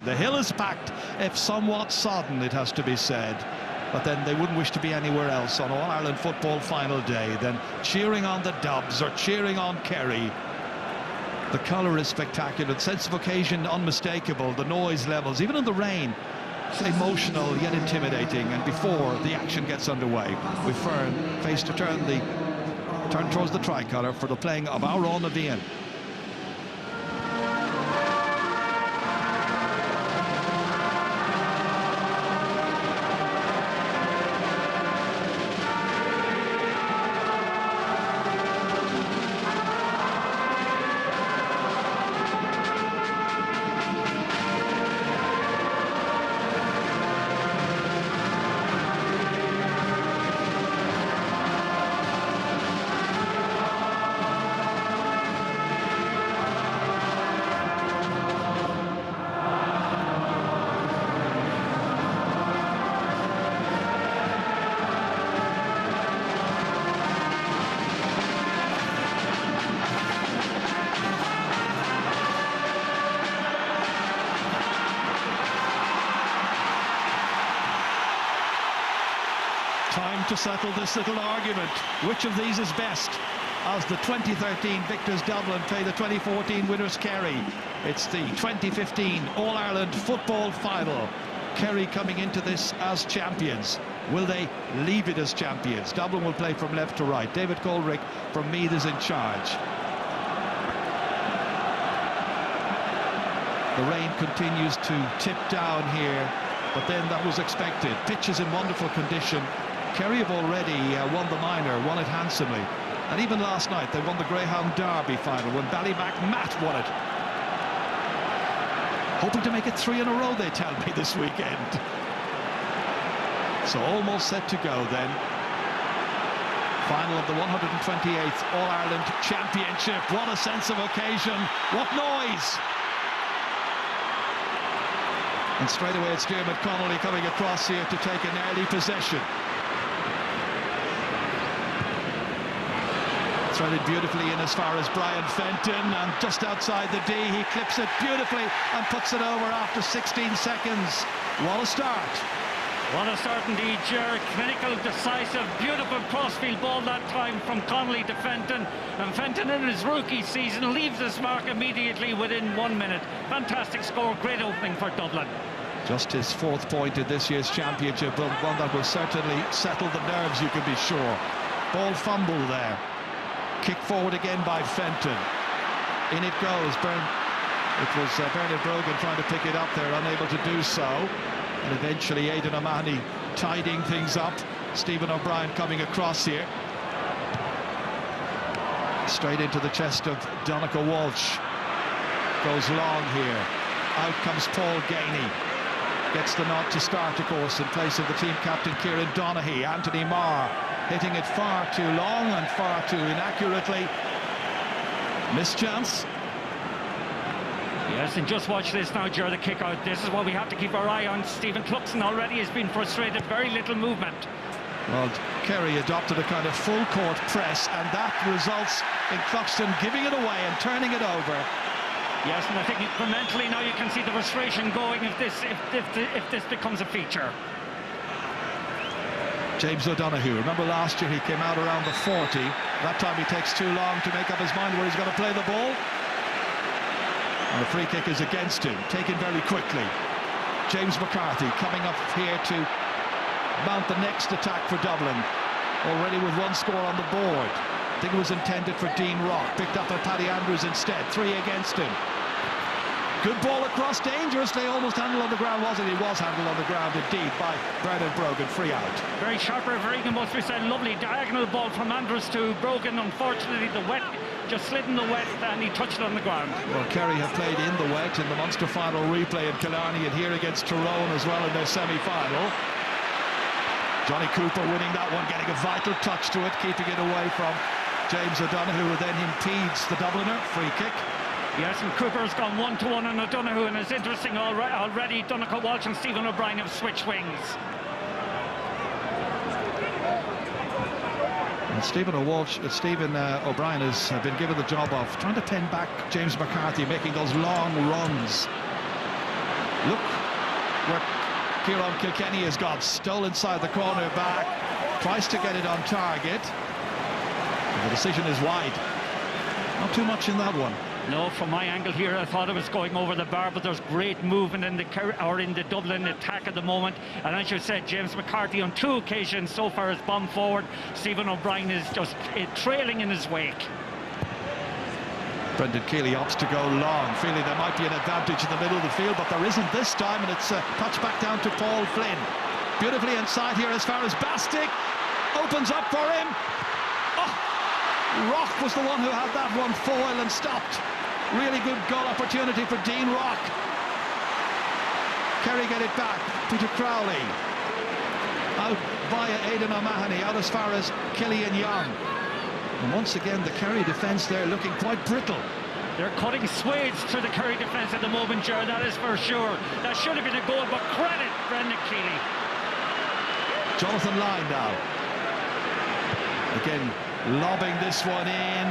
The hill is packed, if somewhat sodden, it has to be said. But then they wouldn't wish to be anywhere else on All-Ireland football final day than cheering on the Dubs or cheering on Kerry. The colour is spectacular, the sense of occasion unmistakable, the noise levels, even in the rain, emotional yet intimidating. And before the action gets underway, with Fern face to turn towards the tricolour for the playing of our own Avian. Time to settle this little argument. Which of these is best? As the 2013 victors Dublin play the 2014 winners Kerry. It's the 2015 All-Ireland football final. Kerry coming into this as champions. Will they leave it as champions? Dublin will play from left to right. David Colrick from Meath is in charge. The rain continues to tip down here, but then that was expected. Pitch is in wonderful condition. Kerry have already won the minor, won it handsomely. And even last night, they won the Greyhound Derby final when Ballymac Matt won it. Hoping to make it 3 in a row, they tell me, this weekend. So almost set to go then. Final of the 128th All-Ireland Championship. What a sense of occasion. What noise! And straight away it's Dermot Connolly coming across here to take an early possession. Threaded beautifully in as far as Brian Fenton, and just outside the D he clips it beautifully and puts it over after 16 seconds. What a start. What a start indeed, Ger. Clinical, decisive, beautiful crossfield ball that time from Connolly to Fenton. And Fenton in his rookie season leaves this mark immediately within 1 minute. Fantastic score, great opening for Dublin. Just his 4th point in this year's championship, but one that will certainly settle the nerves, you can be sure. Ball fumble there. Kick forward again by Fenton. In it goes. It was Bernard Brogan trying to pick it up there, unable to do so. And eventually Aidan O'Mahony tidying things up. Stephen O'Brien coming across here. Straight into the chest of Donncha Walsh. Goes long here. Out comes Paul Gainey. Gets the nod to start, of course, in place of the team captain Kieran Donaghy. Anthony Marr hitting it far too long and far too inaccurately. Missed chance. Yes, and just watch this now, Ger, the kick out. This is what we have to keep our eye on. Stephen Cluckston already has been frustrated, very little movement. Well, Kerry adopted a kind of full court press, and that results in Cluckston giving it away and turning it over. Yes, and I think incrementally now you can see the frustration going if this becomes a feature. James O'Donoghue, remember last year he came out around the 40. That time he takes too long to make up his mind where he's going to play the ball. And the free kick is against him, taken very quickly. James McCarthy coming up here to mount the next attack for Dublin. Already with 1 score on the board. I think it was intended for Dean Rock, picked up by Paddy Andrews instead. 3 against him. Good ball across, dangerously, almost handled on the ground, wasn't it? He was handled on the ground indeed by Bernard Brogan, free out. Very sharp refereeing, must be said. Lovely diagonal ball from Andrews to Brogan. Unfortunately, the wet just slid in the wet and he touched it on the ground. Well, Kerry have played in the wet in the Munster final replay in Killarney and here against Tyrone as well in their semi-final. Johnny Cooper winning that one, getting a vital touch to it, keeping it away from James O'Donoghue, who then impedes the Dubliner. Free kick. Yes, and Cooper's gone 1-to-1 on O'Donoghue, and it's interesting already Donncha Walsh and Stephen O'Brien have switched wings. And Stephen O'Brien has been given the job of trying to pin back James McCarthy, making those long runs. Look where Kieran Kilkenny has got. Stole inside the corner back. Tries to get it on target. The decision is wide. Not too much in that one. No, from my angle here, I thought it was going over the bar, but there's great movement in the Dublin attack at the moment. And as you said, James McCarthy on 2 occasions so far has bombed forward. Stephen O'Brien is just trailing in his wake. Brendan Keeley opts to go long, feeling there might be an advantage in the middle of the field, but there isn't this time, and it's touched back down to Paul Flynn. Beautifully inside here as far as Bastic opens up for him. Oh, Rock was the one who had that one foil and stopped. Really good goal opportunity for Dean Rock. Kerry get it back. Peter Crowley. Out via Aidan O'Mahony, out as far as Killian Young. And once again, the Kerry defence there looking quite brittle. They're cutting swathes through the Kerry defence at the moment, Ger, that is for sure. That should have been a goal, but credit Brendan Keeley. Jonathan Lyne now. Again, lobbing this one in.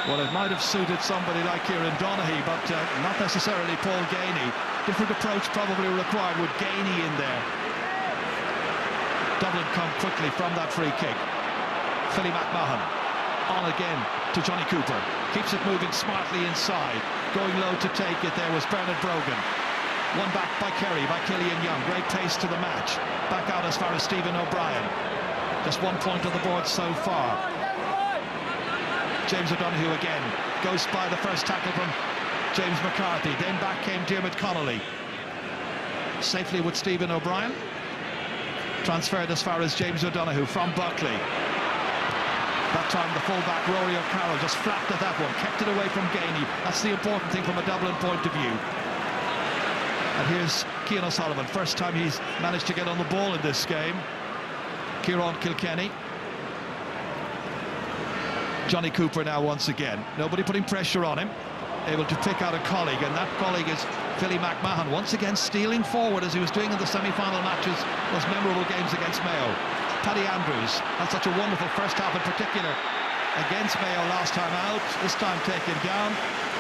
Well, it might have suited somebody like Kieran Donaghy, but not necessarily Paul Gainey. Different approach probably required with Gainey in there. Dublin come quickly from that free kick. Philly McMahon on again to Johnny Cooper. Keeps it moving smartly inside. Going low to take it there was Bernard Brogan. One back by Kerry, by Killian Young. Great pace to the match. Back out as far as Stephen O'Brien. Just 1 point on the board so far. James O'Donoghue again goes by the first tackle from James McCarthy. Then back came Diarmuid Connolly. Safely with Stephen O'Brien. Transferred as far as James O'Donoghue from Buckley. That time the fullback Rory O'Carroll just flapped at that one, kept it away from Gainey. That's the important thing from a Dublin point of view. And here's Cian O'Sullivan, first time he's managed to get on the ball in this game. Kieran Kilkenny. Johnny Cooper now once again. Nobody putting pressure on him. Able to pick out a colleague, and that colleague is Philly McMahon, once again stealing forward as he was doing in the semi-final matches, those memorable games against Mayo. Paddy Andrews had such a wonderful first half in particular against Mayo last time out, this time taken down,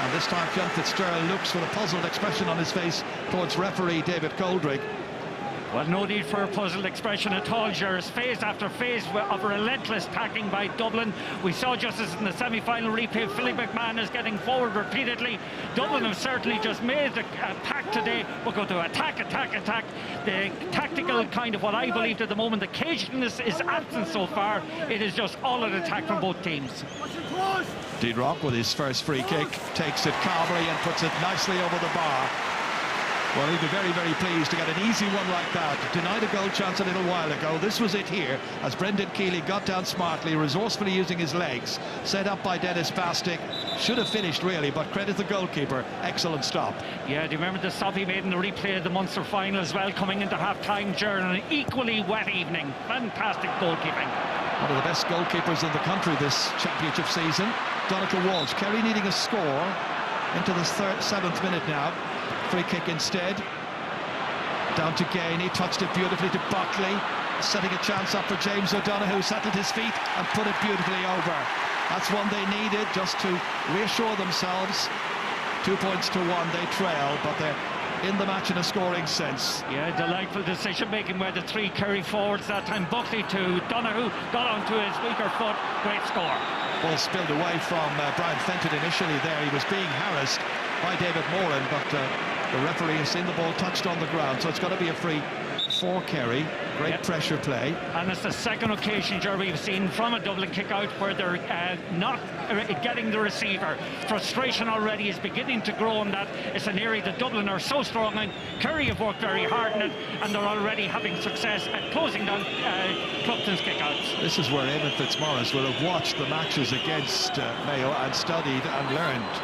and this time Fionn Fitzgerald looks with a puzzled expression on his face towards referee David Coldrick. Well, no need for a puzzled expression at all, Gerard. Phase after phase of relentless attacking by Dublin. We saw just as in the semi-final replay, Philly McMahon is getting forward repeatedly. Dublin have certainly just made the pact today. We're going to attack, attack, attack. The tactical kind of what I believed at the moment, the caginess is absent so far. It is just all an attack from both teams. Dean Rock with his first free kick takes it calmly and puts it nicely over the bar. Well, he'd be very, very pleased to get an easy one like that. Denied a goal chance a little while ago. This was it here, as Brendan Keeley got down smartly, resourcefully using his legs. Set up by Dennis Bastic. Should have finished, really, but credit the goalkeeper. Excellent stop. Yeah, do you remember the stop he made in the replay of the Munster final as well, coming into half-time during an equally wet evening? Fantastic goalkeeping. One of the best goalkeepers in the country this championship season. Donald Walsh. Kerry needing a score into the 7th minute now. Free kick instead. Down to Gainey, touched it beautifully to Buckley, setting a chance up for James O'Donoghue, settled his feet and put it beautifully over. That's one they needed, just to reassure themselves. 2 points to 1, they trail, but they're in the match in a scoring sense. Yeah, delightful decision making by the 3 Kerry forwards that time. Buckley to Donoghue, got onto his weaker foot, great score. Ball spilled away from Brian Fenton initially there. He was being harassed by David Moran, but the referee has seen the ball touched on the ground, so it's got to be a free for Kerry. Great pressure play. And it's the second occasion, Jerry, we've seen from a Dublin kick-out where they're not getting the receiver. Frustration already is beginning to grow in that. It's an area that Dublin are so strong in. Kerry have worked very hard in it, and they're already having success at closing down Cluckston's kick-outs. This is where Eamon Fitzmaurice will have watched the matches against Mayo and studied and learned.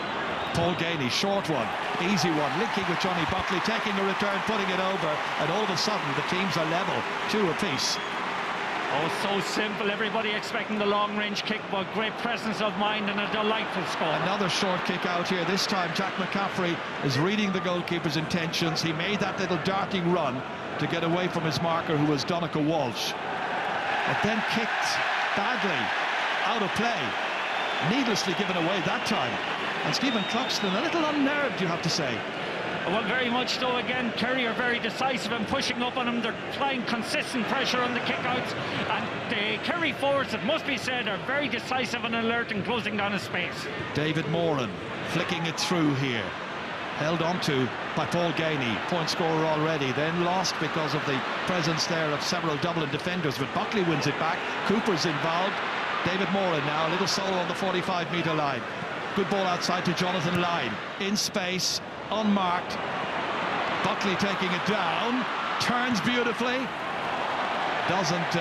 Paul Gainey, short one, easy one, linking with Johnny Buckley, taking a return, putting it over, and all of a sudden the teams are level, 2 apiece. Oh, so simple, everybody expecting the long-range kick, but great presence of mind and a delightful score. Another short kick out here, this time Jack McCaffrey is reading the goalkeeper's intentions. He made that little darting run to get away from his marker, who was Donald Walsh, but then kicked badly, out of play, needlessly given away that time. And Stephen Cluckston, a little unnerved, you have to say. Well, very much so. Again, Kerry are very decisive and pushing up on them. They're applying consistent pressure on the kickouts, and the Kerry forwards, it must be said, are very decisive and alert in closing down a space. David Moran flicking it through here, held on to by Paul Gainey, point scorer already, then lost because of the presence there of several Dublin defenders, but Buckley wins it back. Cooper's involved. David Moran now, a little solo on the 45-metre line. Good ball outside to Jonathan Lyne, in space, unmarked. Buckley taking it down, turns beautifully, doesn't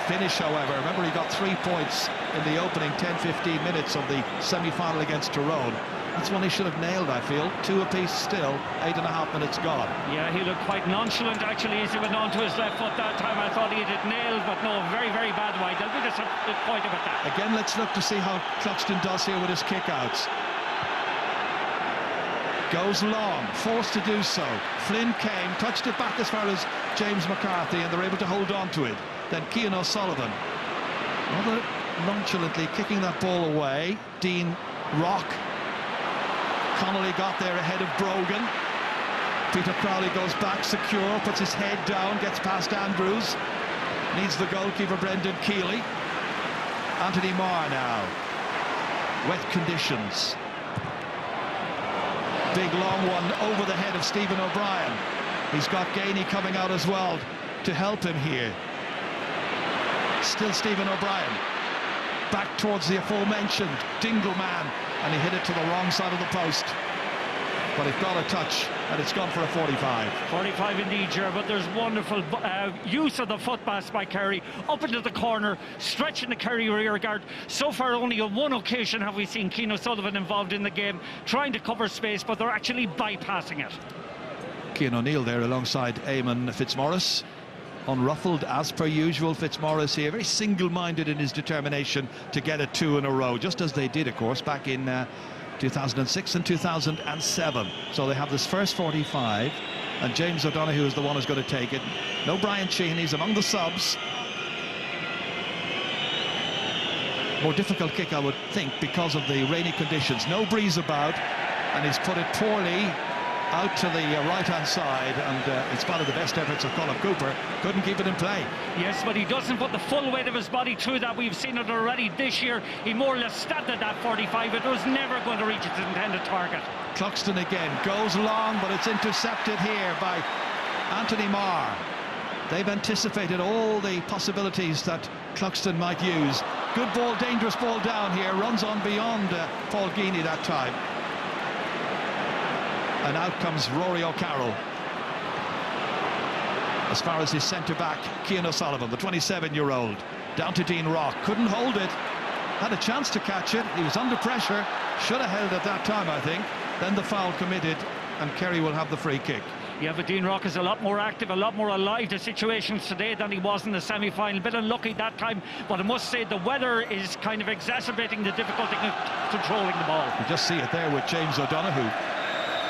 finish, however. Remember, he got 3 points in the opening 10-15 minutes of the semi-final against Tyrone. That's one he should have nailed, I feel. 2 apiece still, 8.5 minutes gone. Yeah, he looked quite nonchalant, actually, as he went on to his left foot that time. I thought he had it nailed, but no, very, very bad wide. There'll be just a point about that. Again, let's look to see how Cluckston does here with his kickouts. Goes long, forced to do so. Flynn came, touched it back as far as James McCarthy, and they're able to hold on to it. Then Cian O'Sullivan, rather nonchalantly kicking that ball away. Dean Rock. Connolly got there ahead of Brogan. Peter Crowley goes back secure, puts his head down, gets past Andrews. Needs the goalkeeper, Brendan Keeley. Anthony Marr now. Wet conditions. Big long one over the head of Stephen O'Brien. He's got Gainey coming out as well to help him here. Still Stephen O'Brien. Back towards the aforementioned Dingleman, and he hit it to the wrong side of the post. But it got a touch, and it's gone for a 45. 45 indeed, Ger, but there's wonderful use of the foot pass by Kerry, up into the corner, stretching the Kerry rear guard. So far, only on one occasion have we seen Cian O'Sullivan involved in the game, trying to cover space, but they're actually bypassing it. Cian O'Neill there alongside Eamon Fitzmaurice. Unruffled as per usual, Fitzmaurice here, very single-minded in his determination to get it 2 in a row, just as they did, of course, back in 2006 and 2007. So they have this first 45, and James O'Donoghue is the one who's going to take it. No Brian Sheehan, he's among the subs. More difficult kick, I would think, because of the rainy conditions. No breeze about, and he's put it poorly out to the right-hand side, and in spite of the best efforts of Colin Cooper, couldn't keep it in play. Yes, but he doesn't put the full weight of his body through that. We've seen it already this year. He more or less stabbed at that 45. It was never going to reach its intended target. Cluckston again goes long, but it's intercepted here by Anthony Marr. They've anticipated all the possibilities that Cluckston might use. Good ball, dangerous ball down here, runs on beyond Paul Gainey that time. And out comes Rory O'Carroll. As far as his centre-back, Cian O'Sullivan, the 27-year-old. Down to Dean Rock, couldn't hold it. Had a chance to catch it, he was under pressure. Should have held it that time, I think. Then the foul committed, and Kerry will have the free kick. Yeah, but Dean Rock is a lot more active, a lot more alive to situations today than he was in the semi-final. A bit unlucky that time, but I must say the weather is kind of exacerbating the difficulty of controlling the ball. You just see it there with James O'Donoghue.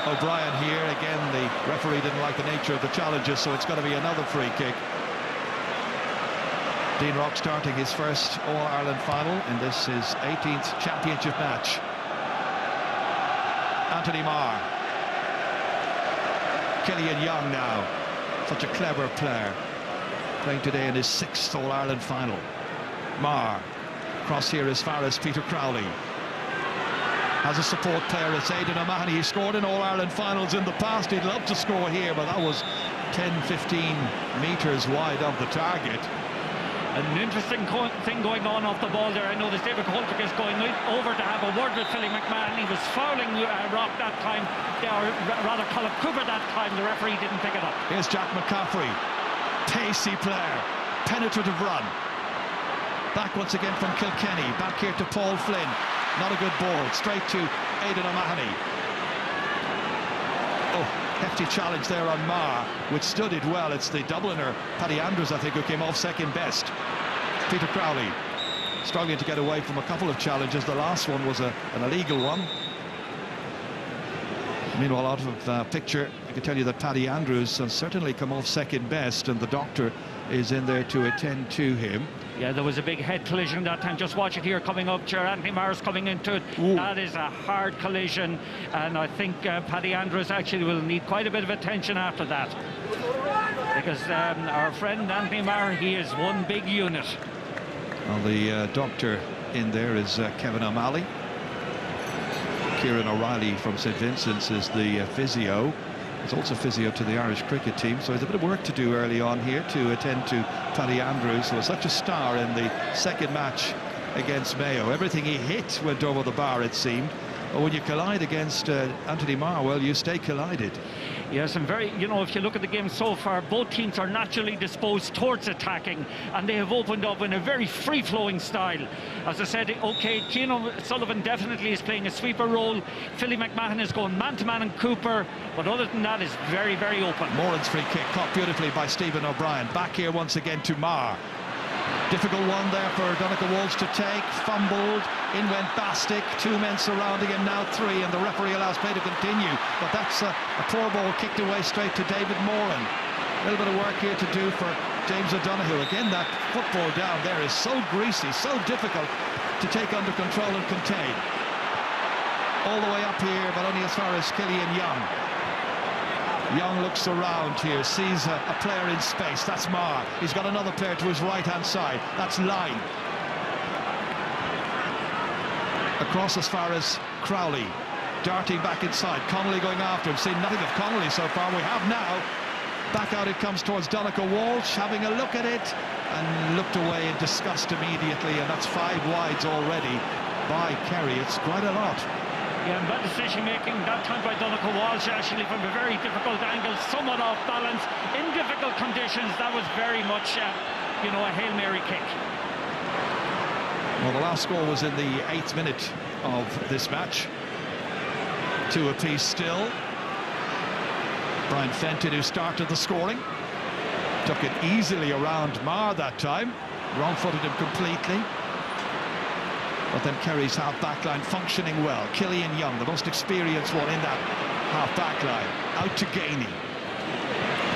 O'Brien here, again, the referee didn't like the nature of the challenges, so it's going to be another free kick. Dean Rock starting his first All-Ireland final in this his 18th championship match. Anthony Marr. Killian Young now, such a clever player, playing today in his 6th All-Ireland final. Marr, cross here as far as Peter Crowley. Has a support player, it's Aidan O'Mahony. He scored in All-Ireland finals in the past. He'd love to score here, but that was 10-15 metres wide of the target. An interesting thing going on off the ball there. I noticed David Holtwick is going over to have a word with Philly McMahon. He was fouling Rock that time, or rather Colin Cooper that time. The referee didn't pick it up. Here's Jack McCaffrey, pacey player, penetrative run. Back once again from Kilkenny, back here to Paul Flynn. Not a good ball, straight to Aidan O'Mahony. Oh, hefty challenge there on Marr, which studied well. It's the Dubliner, Paddy Andrews, I think, who came off second best. Peter Crowley struggling to get away from a couple of challenges. The last one was an illegal one. Meanwhile, out of picture, I can tell you that Paddy Andrews has certainly come off second best, and the doctor is in there to attend to him. Yeah, there was a big head collision that time. Just watch it here coming up. Anthony Marr's coming into it. Ooh. That is a hard collision, and I think Paddy Andrews actually will need quite a bit of attention after that, because our friend Anthony Marr, he is one big unit. Well, the doctor in there is Kevin O'Malley. Kieran O'Reilly from St Vincent's is the physio. He's also physio to the Irish cricket team, so he's a bit of work to do early on here to attend to Paddy Andrews, who was such a star in the second match against Mayo. Everything he hit went over the bar, it seemed. But when you collide against Anthony Marr, well, you stay collided. Yes, and if you look at the game so far, both teams are naturally disposed towards attacking, and they have opened up in a very free-flowing style. As I said, okay, Keane Sullivan definitely is playing a sweeper role. Philly McMahon is going man-to-man and Cooper, but other than that, is very, very open. Moran's free kick caught beautifully by Stephen O'Brien. Back here once again to Marr. Difficult one there for Donegal Walsh to take. Fumbled. In went Bastick. Two men surrounding him, now three, and the referee allows play to continue. But that's a poor ball kicked away straight to David Moran. A little bit of work here to do for James O'Donoghue. Again, that football down there is so greasy, so difficult to take under control and contain. All the way up here, but only as far as Killian Young. Young looks around here, sees a player in space. That's Marr. He's got another player to his right-hand side. That's Line. Across as far as Crowley. Darting back inside. Connolly going after him. Seen nothing of Connolly so far. We have now. Back out it comes towards Donegal Walsh, having a look at it, and looked away in disgust immediately. And that's 5 wides already by Kerry. It's quite a lot. Yeah, and bad decision-making that time by Donegal Walsh, actually from a very difficult angle, somewhat off balance, in difficult conditions. That was very much, a Hail Mary kick. Well, the last score was in the 8th minute of this match. 2 apiece still. Brian Fenton, who started the scoring, took it easily around Marr that time, wrong-footed him completely. But then Kerry's half-back line functioning well. Killian Young, the most experienced one in that half-back line. Out to Gainey.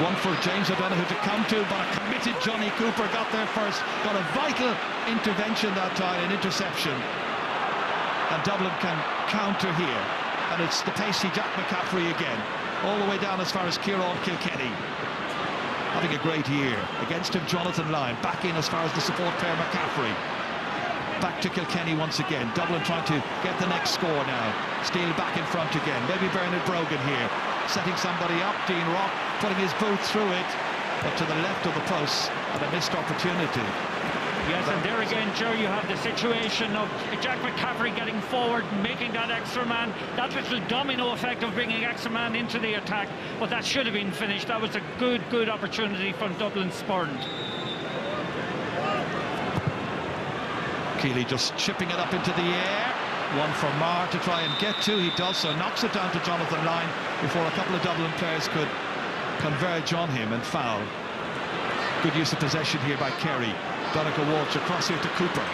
One for James O'Donoghue to come to, but a committed Johnny Cooper got there first. Got a vital intervention that time, an interception. And Dublin can counter here. And it's the pacey Jack McCaffrey again. All the way down as far as Kieran Kilkenny. Having a great year. Against him, Jonathan Lyne. Back in as far as the support pair, McCaffrey. Back to Kilkenny once again. Dublin trying to get the next score now. Steele back in front again. Maybe Bernard Brogan here. Setting somebody up. Dean Rock putting his boot through it. But to the left of the post. And a missed opportunity. Yes, and there again, Joe, you have the situation of Jack McCaffrey getting forward, making that extra man. That little domino effect of bringing extra man into the attack. But that should have been finished. That was a good opportunity from Dublin spurned. Keeley just chipping it up into the air. One for Marr to try and get to. He does so, knocks it down to Jonathan Lyne before a couple of Dublin players could converge on him and foul. Good use of possession here by Kerry. Donegal Walsh across here to Cooper,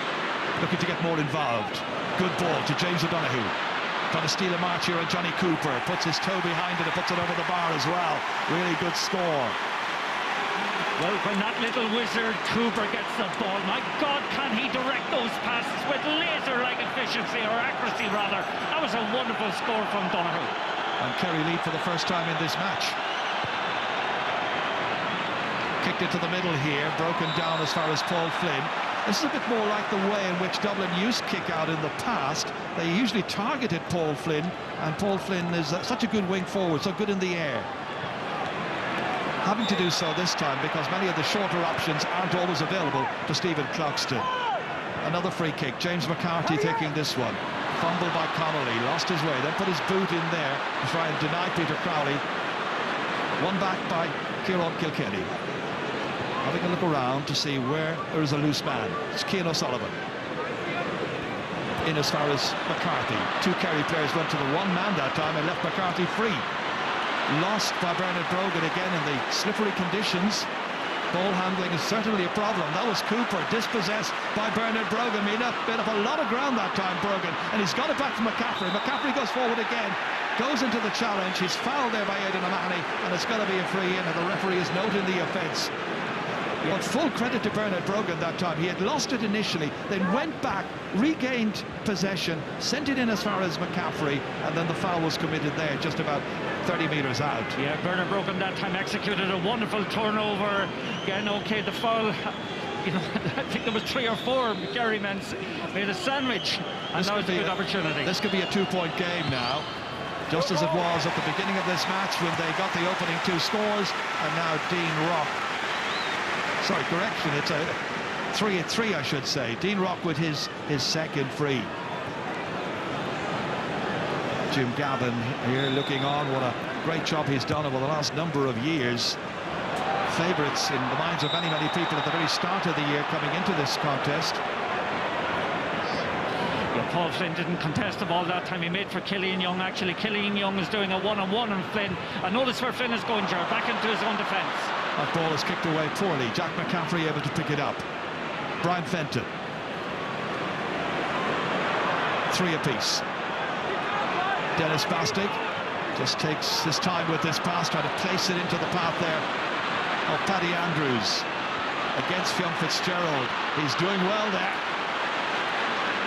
looking to get more involved. Good ball to James O'Donoghue. Trying to steal a march here on Johnny Cooper. Puts his toe behind it and puts it over the bar as well. Really good score. Well, when that little wizard Cooper gets the ball, my God, can he direct those passes with laser-like efficiency, or accuracy rather. That was a wonderful score from Donegal. And Kerry lead for the first time in this match. Kicked into the middle here, broken down as far as Paul Flynn. This is a bit more like the way in which Dublin used kick out in the past. They usually targeted Paul Flynn, and Paul Flynn is such a good wing forward, so good in the air. Having to do so this time because many of the shorter options aren't always available to Stephen Cluckston. Another free kick, James McCarthy taking this one. Fumbled by Connolly, lost his way, then put his boot in there to try and deny Peter Crowley. One back by Kieran Kilkenny. Having a look around to see where there is a loose man. It's Cian O'Sullivan. In as far as McCarthy. 2 Kerry players went to the one man that time and left McCarthy free. Lost by Bernard Brogan again in the slippery conditions. Ball handling is certainly a problem. That was Cooper, dispossessed by Bernard Brogan. Made up a lot of ground that time, Brogan, and he's got it back to McCaffrey. McCaffrey goes forward again, goes into the challenge. He's fouled there by Aidan O'Mahony, and it's going to be a free in, and the referee is noting the offence. But full credit to Bernard Brogan that time. He had lost it initially, then went back, regained possession, sent it in as far as McCaffrey, and then the foul was committed there, just about 30 metres out. Yeah, Bernard Brogan that time executed a wonderful turnover. Again, okay, the foul, you know, I think there was 3 or 4 Kerry men made a sandwich, and that was a good opportunity. This could be a 2-point game now, just as it was at the beginning of this match when they got the opening 2 scores, and now Dean Rock. Sorry, correction, it's a 3-3, I should say. Dean Rock with his second free. Jim Gavin here looking on. What a great job he's done over the last number of years. Favourites in the minds of many, many people at the very start of the year coming into this contest. Yeah, Paul Flynn didn't contest the ball that time. He made for Killian Young. Actually, Killian Young is doing a one-on-one on Flynn. And notice where Flynn is going, Gerard, back into his own defence. That ball is kicked away poorly. Jack McCaffrey able to pick it up. Brian Fenton. 3 apiece. Dennis Bastig just takes his time with this pass, trying to place it into the path there of Paddy Andrews against Fionn Fitzgerald. He's doing well there.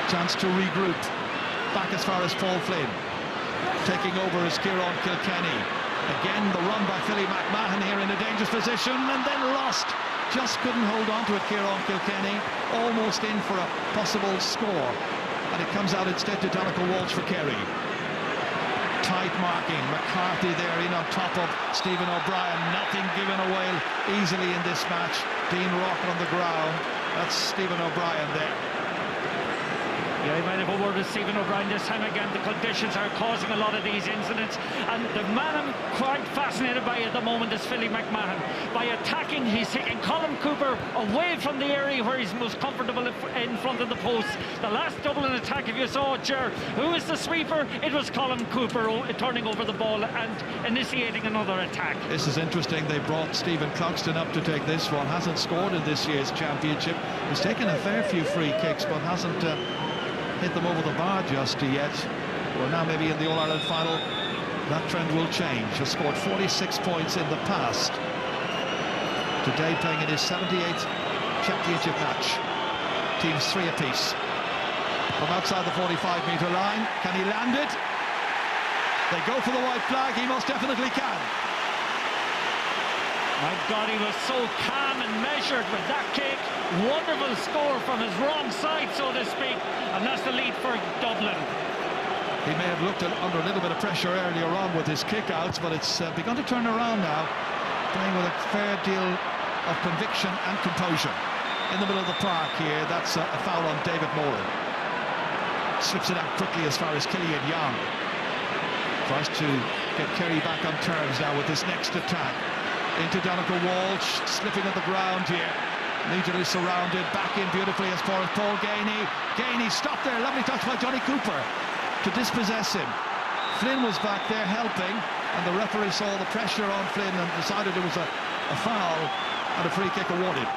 Chance to regroup. Back as far as Paul Flynn. Taking over is Kieran Kilkenny. Again, the run by Philly McMahon here in a dangerous position, and then lost. Just couldn't hold on to it, Kieran Kilkenny. Almost in for a possible score. And it comes out instead to Donegal Walsh for Kerry. Tight marking. McCarthy there in on top of Stephen O'Brien. Nothing given away easily in this match. Dean Rock on the ground. That's Stephen O'Brien there. Yeah, he might have a word with Stephen O'Brien this time again. The conditions are causing a lot of these incidents, and the man I'm quite fascinated by at the moment is Philly McMahon. By attacking, he's taking Colin Cooper away from the area where he's most comfortable in front of the post. The last Dublin attack, if you saw it, Ger, who is the sweeper? It was Colin Cooper turning over the ball and initiating another attack. This is interesting. They brought Stephen Cluckston up to take this one. Hasn't scored in this year's championship. He's taken a fair few free kicks, but hasn't hit them over the bar just yet. Well, now maybe in the All-Ireland final that trend will change. Has scored 46 points in the past. Today playing in his 78th championship match. Teams 3 apiece. From outside the 45-metre line, can he land it? They go for the white flag. He most definitely can. My God, he was so calm and measured with that kick. Wonderful score from his wrong side, so to speak. And that's the lead for Dublin. He may have looked under a little bit of pressure earlier on with his kick-outs, but it's begun to turn around now. Playing with a fair deal of conviction and composure. In the middle of the park here, that's a foul on David Moran. Slips it out quickly as far as Killian Young. Tries to get Kerry back on terms now with this next attack. Into Donegal Walsh, slipping on the ground here. Immediately surrounded, back in beautifully as far as Paul Gainey. Gainey stopped there, lovely touch by Johnny Cooper to dispossess him. Flynn was back there helping, and the referee saw the pressure on Flynn and decided it was a foul and a free kick awarded.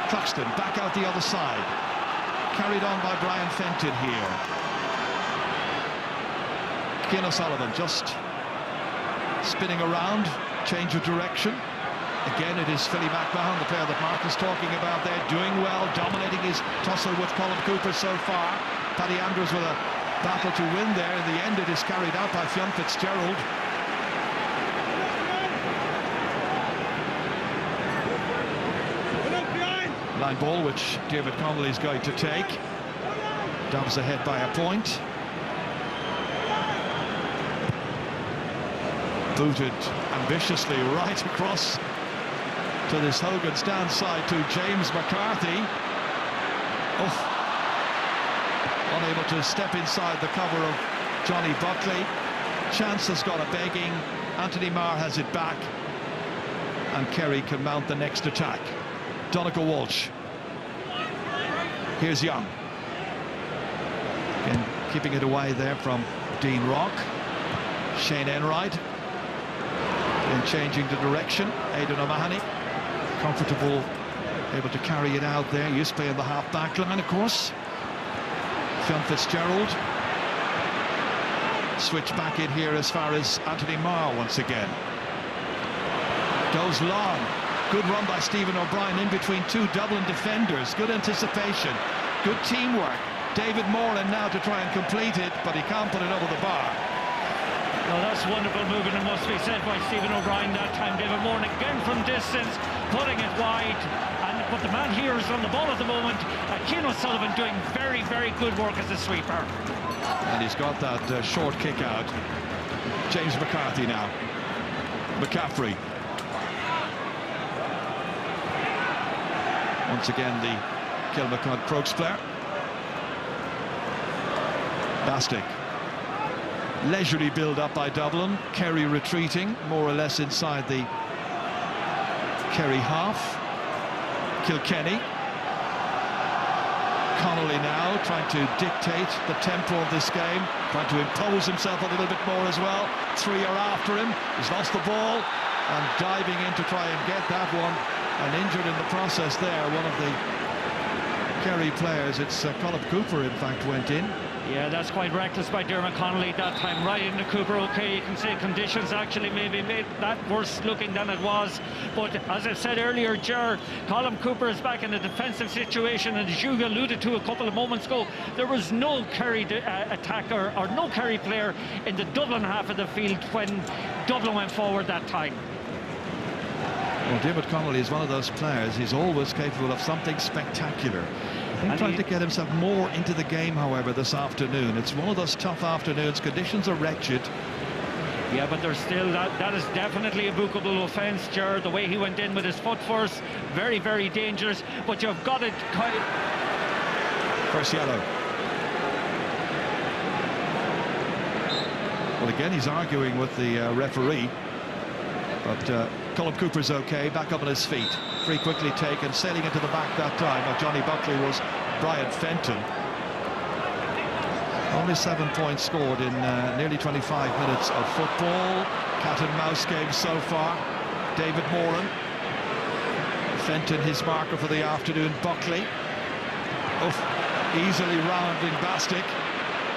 Cluckston back out the other side. Carried on by Brian Fenton here. Cian O'Sullivan just spinning around. Change of direction. Again, it is Philly McMahon, the player that Mark is talking about there, doing well, dominating his tussle with Colin Cooper so far. Paddy Andrews with a battle to win there. In the end, it is carried out by Fionn Fitzgerald. Line ball, which David Connolly is going to take. Dubs ahead by a point. Booted ambitiously right across to this Hogan stand side to James McCarthy. Oh, unable to step inside the cover of Johnny Buckley. Chance has got a begging. Anthony Marr has it back, and Kerry can mount the next attack. Donegal Walsh. Here's Young. Again, keeping it away there from Dean Rock. Shane Enright. And changing the direction, Aidan O'Mahony, comfortable, able to carry it out there. Used to play in the half-back line, of course. Fionn Fitzgerald. Switch back in here as far as Anthony Marr once again. Goes long. Good run by Stephen O'Brien in between two Dublin defenders. Good anticipation, good teamwork. David Moran now to try and complete it, but he can't put it over the bar. Well, that's wonderful movement, it must be said, by Stephen O'Brien that time. David Moran again from distance, putting it wide. But the man here is on the ball at the moment. Cian O'Sullivan doing very, very good work as a sweeper. And he's got that short kick out. James McCarthy now. McCaffrey. Once again, the Kilmacud Crokes player. Bastic. Leisurely build-up by Dublin. Kerry retreating, more or less inside the Kerry half. Kilkenny. Connolly now trying to dictate the tempo of this game, trying to impose himself a little bit more as well. Three are after him. He's lost the ball and diving in to try and get that one, and injured in the process there. One of the Kerry players, it's Colm Cooper, in fact, went in. Yeah, that's quite reckless by Dermot Connolly that time, right into Cooper. Okay, you can say conditions actually maybe made that worse looking than it was, but as I said earlier, Ger, Colm Cooper is back in a defensive situation, and as you alluded to a couple of moments ago, there was no Kerry attacker or no Kerry player in the Dublin half of the field when Dublin went forward that time. Well, Dermot Connolly is one of those players, he's always capable of something spectacular. He's trying to get himself more into the game, however, this afternoon. It's one of those tough afternoons. Conditions are wretched. Yeah, but there's still that is definitely a bookable offence, Ger. The way he went in with his foot first, very, very dangerous. But you've got it. First yellow. Well, again, he's arguing with the referee. But Colm Cooper's okay, back up on his feet. Free quickly taken, sailing into the back that time. Now Johnny Buckley was Brian Fenton. Only 7 points scored in nearly 25 minutes of football. Cat and mouse game so far. David Moran. Fenton, his marker for the afternoon. Buckley. Easily rounding Bastic.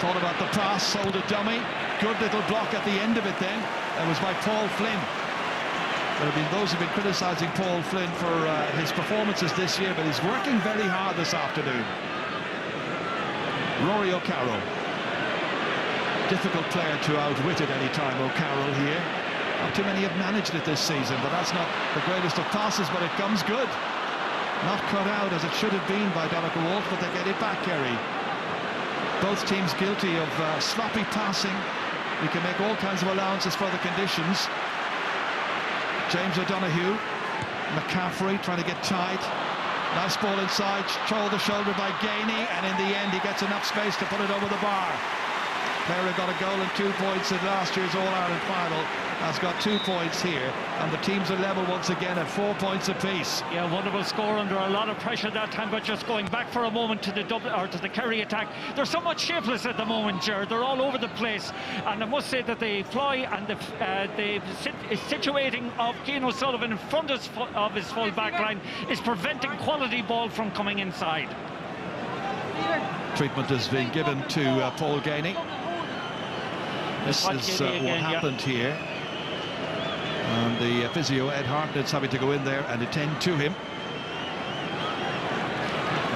Thought about the pass, sold a dummy. Good little block at the end of it then. That was by Paul Flynn. There have been those who've been criticising Paul Flynn for his performances this year, but he's working very hard this afternoon. Rory O'Carroll. Difficult player to outwit at any time, O'Carroll here. Not too many have managed it this season, but that's not the greatest of passes, but it comes good. Not cut out as it should have been by Donnacha Walsh, but they get it back, Kerry. Both teams guilty of sloppy passing. We can make all kinds of allowances for the conditions. James O'Donoghue, McCaffrey trying to get tight. Nice ball inside, shoulder by Gainey, and in the end he gets enough space to put it over the bar. Kerry got a goal and 2 points in last year's All-Ireland final, has got 2 points here, and the teams are level once again at 4 points apiece. Yeah, wonderful score under a lot of pressure that time, but just going back for a moment to the to the Kerry attack, they're somewhat shapeless at the moment, Ger. They're all over the place, and I must say that the ploy and the situating of Cian O'Sullivan in front of his full back line is preventing quality ball from coming inside. Treatment has been given to Paul Gainey. This is what happened here. And the physio, Ed Hartnett's having to go in there and attend to him.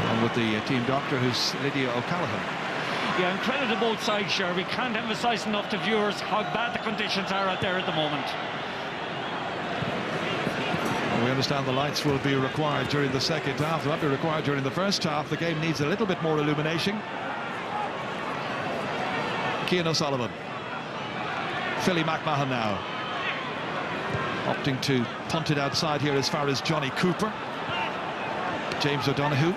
Along with the team doctor, who's Lydia O'Callaghan. Yeah, and credit to both sides, sure. We can't emphasise enough to viewers how bad the conditions are out there at the moment. Well, we understand the lights will be required during the second half. They'll not be required during the first half. The game needs a little bit more illumination. Cian O'Sullivan. Philly McMahon now. Opting to punt it outside here as far as Johnny Cooper. James O'Donoghue.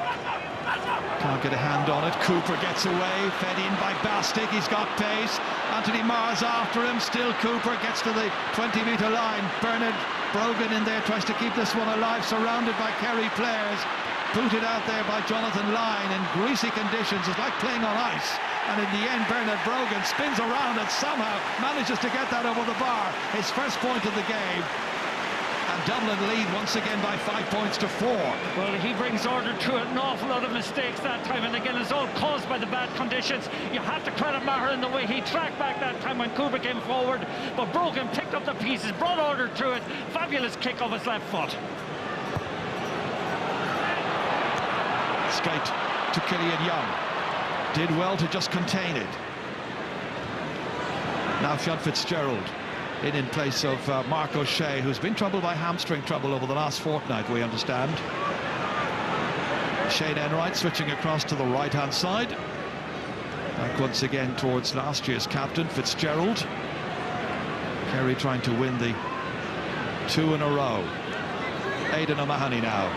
Can't get a hand on it. Cooper gets away. Fed in by Bastic. He's got pace. Anthony Marr's after him. Still Cooper gets to the 20-metre line. Bernard Brogan in there tries to keep this one alive. Surrounded by Kerry players. Booted out there by Jonathan Lyne in greasy conditions. It's like playing on ice. And in the end, Bernard Brogan spins around and somehow manages to get that over the bar. His first point of the game. And Dublin lead once again by 5 points to 4. Well, he brings order to an awful lot of mistakes that time, and again, it's all caused by the bad conditions. You have to credit Maher in the way he tracked back that time when Cooper came forward, but Brogan picked up the pieces, brought order to it. Fabulous kick off his left foot. straight to Killian Young. Did well to just contain it. Now Sean Fitzgerald in place of Mark O'Shea, who's been troubled by hamstring trouble over the last fortnight, we understand. Shane Enright switching across to the right-hand side. Back once again towards last year's captain, Fitzgerald. Kerry trying to win the 2 in a row. Aidan O'Mahony now.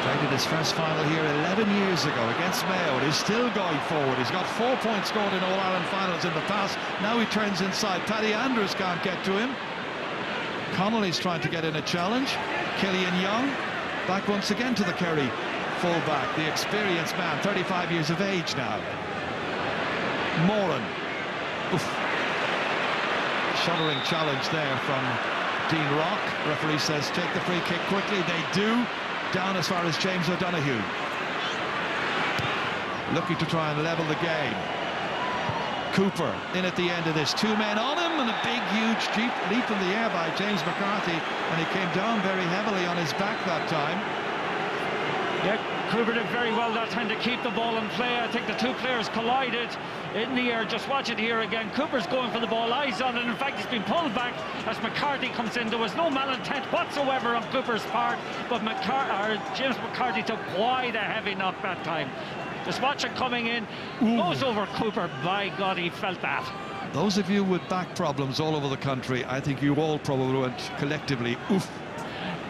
Played in his first final here 11 years ago against Mayo, and he's still going forward. He's got 4 points scored in All-Ireland finals in the past. Now he turns inside. Paddy Andrews can't get to him. Connolly's trying to get in a challenge. Killian Young back once again to the Kerry full-back, the experienced man, 35 years of age now. Moran. Oof. Shuddering challenge there from Dean Rock. Referee says take the free kick quickly. They do. Down as far as James O'Donoghue. Looking to try and level the game. Cooper in at the end of this. 2 men on him, and a big, huge leap in the air by James McCarthy, and he came down very heavily on his back that time. Yeah, Cooper did very well that time to keep the ball in play. I think the 2 players collided in the air. Just watch it here again. Cooper's going for the ball, eyes on it. In fact, he's been pulled back as McCarthy comes in. There was no malintent whatsoever on Cooper's part, but James McCarthy took quite a heavy knock that time. Just watch it coming in. Goes over Cooper. By God, he felt that. Those of you with back problems all over the country, I think you all probably went collectively, oof.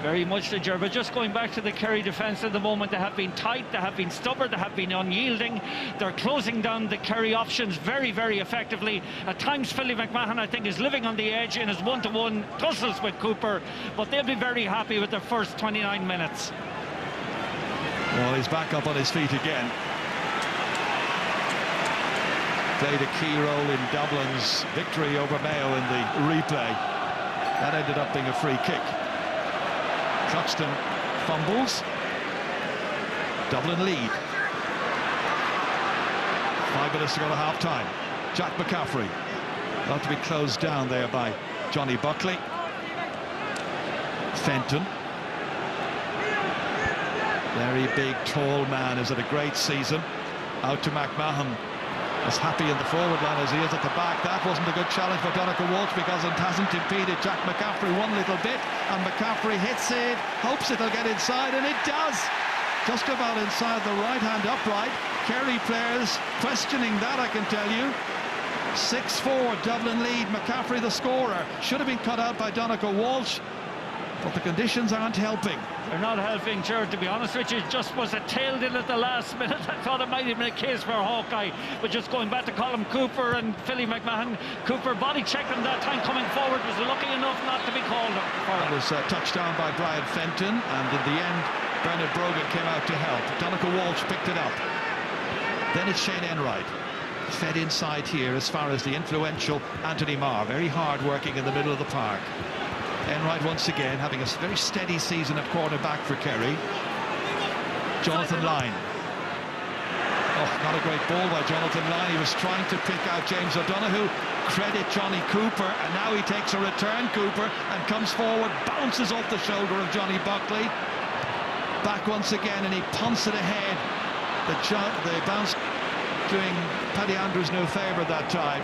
Very much the job. But just going back to the Kerry defence at the moment, they have been tight, they have been stubborn, they have been unyielding. They're closing down the Kerry options very, very effectively. At times, Philly McMahon, I think, is living on the edge in his one-to-one tussles with Cooper, but they'll be very happy with their first 29 minutes. Well, he's back up on his feet again. Played a key role in Dublin's victory over Mayo in the replay. That ended up being a free kick. Cluckston fumbles. Dublin lead. 5 minutes to go to half-time. Jack McCaffrey. About to be closed down there by Johnny Buckley. Fenton. Very big, tall man. Has had a great season. Out to McMahon. As happy in the forward line as he is at the back. That wasn't a good challenge for Donncha Walsh because it hasn't impeded Jack McCaffrey one little bit, and McCaffrey hits it, hopes it'll get inside, and it does. Just about inside the right-hand upright. Kerry players questioning that, I can tell you. 6-4 Dublin lead. McCaffrey the scorer. Should have been cut out by Donncha Walsh, but the conditions aren't helping. They're not helping, Jared, to be honest with you. It just was a tailed in at the last minute. I thought it might have been a case for Hawkeye, but just going back to Colin Cooper and Philly McMahon. Cooper body checked him that time coming forward, was lucky enough not to be called for it. That was touched down by Brian Fenton, and in the end Bernard Brogan came out to help. Donncha Walsh picked it up. Then it's Shane Enright. Fed inside here as far as the influential Anthony Marr. Very hard working in the middle of the park. Enright once again having a very steady season at cornerback for Kerry. Jonathan Lyne. Oh, not a great ball by Jonathan Lyne. He was trying to pick out James O'Donoghue. Credit Johnny Cooper, and now he takes a return, Cooper, and comes forward, bounces off the shoulder of Johnny Buckley. Back once again, and he punts it ahead. The bounce doing Paddy Andrews no favour that time.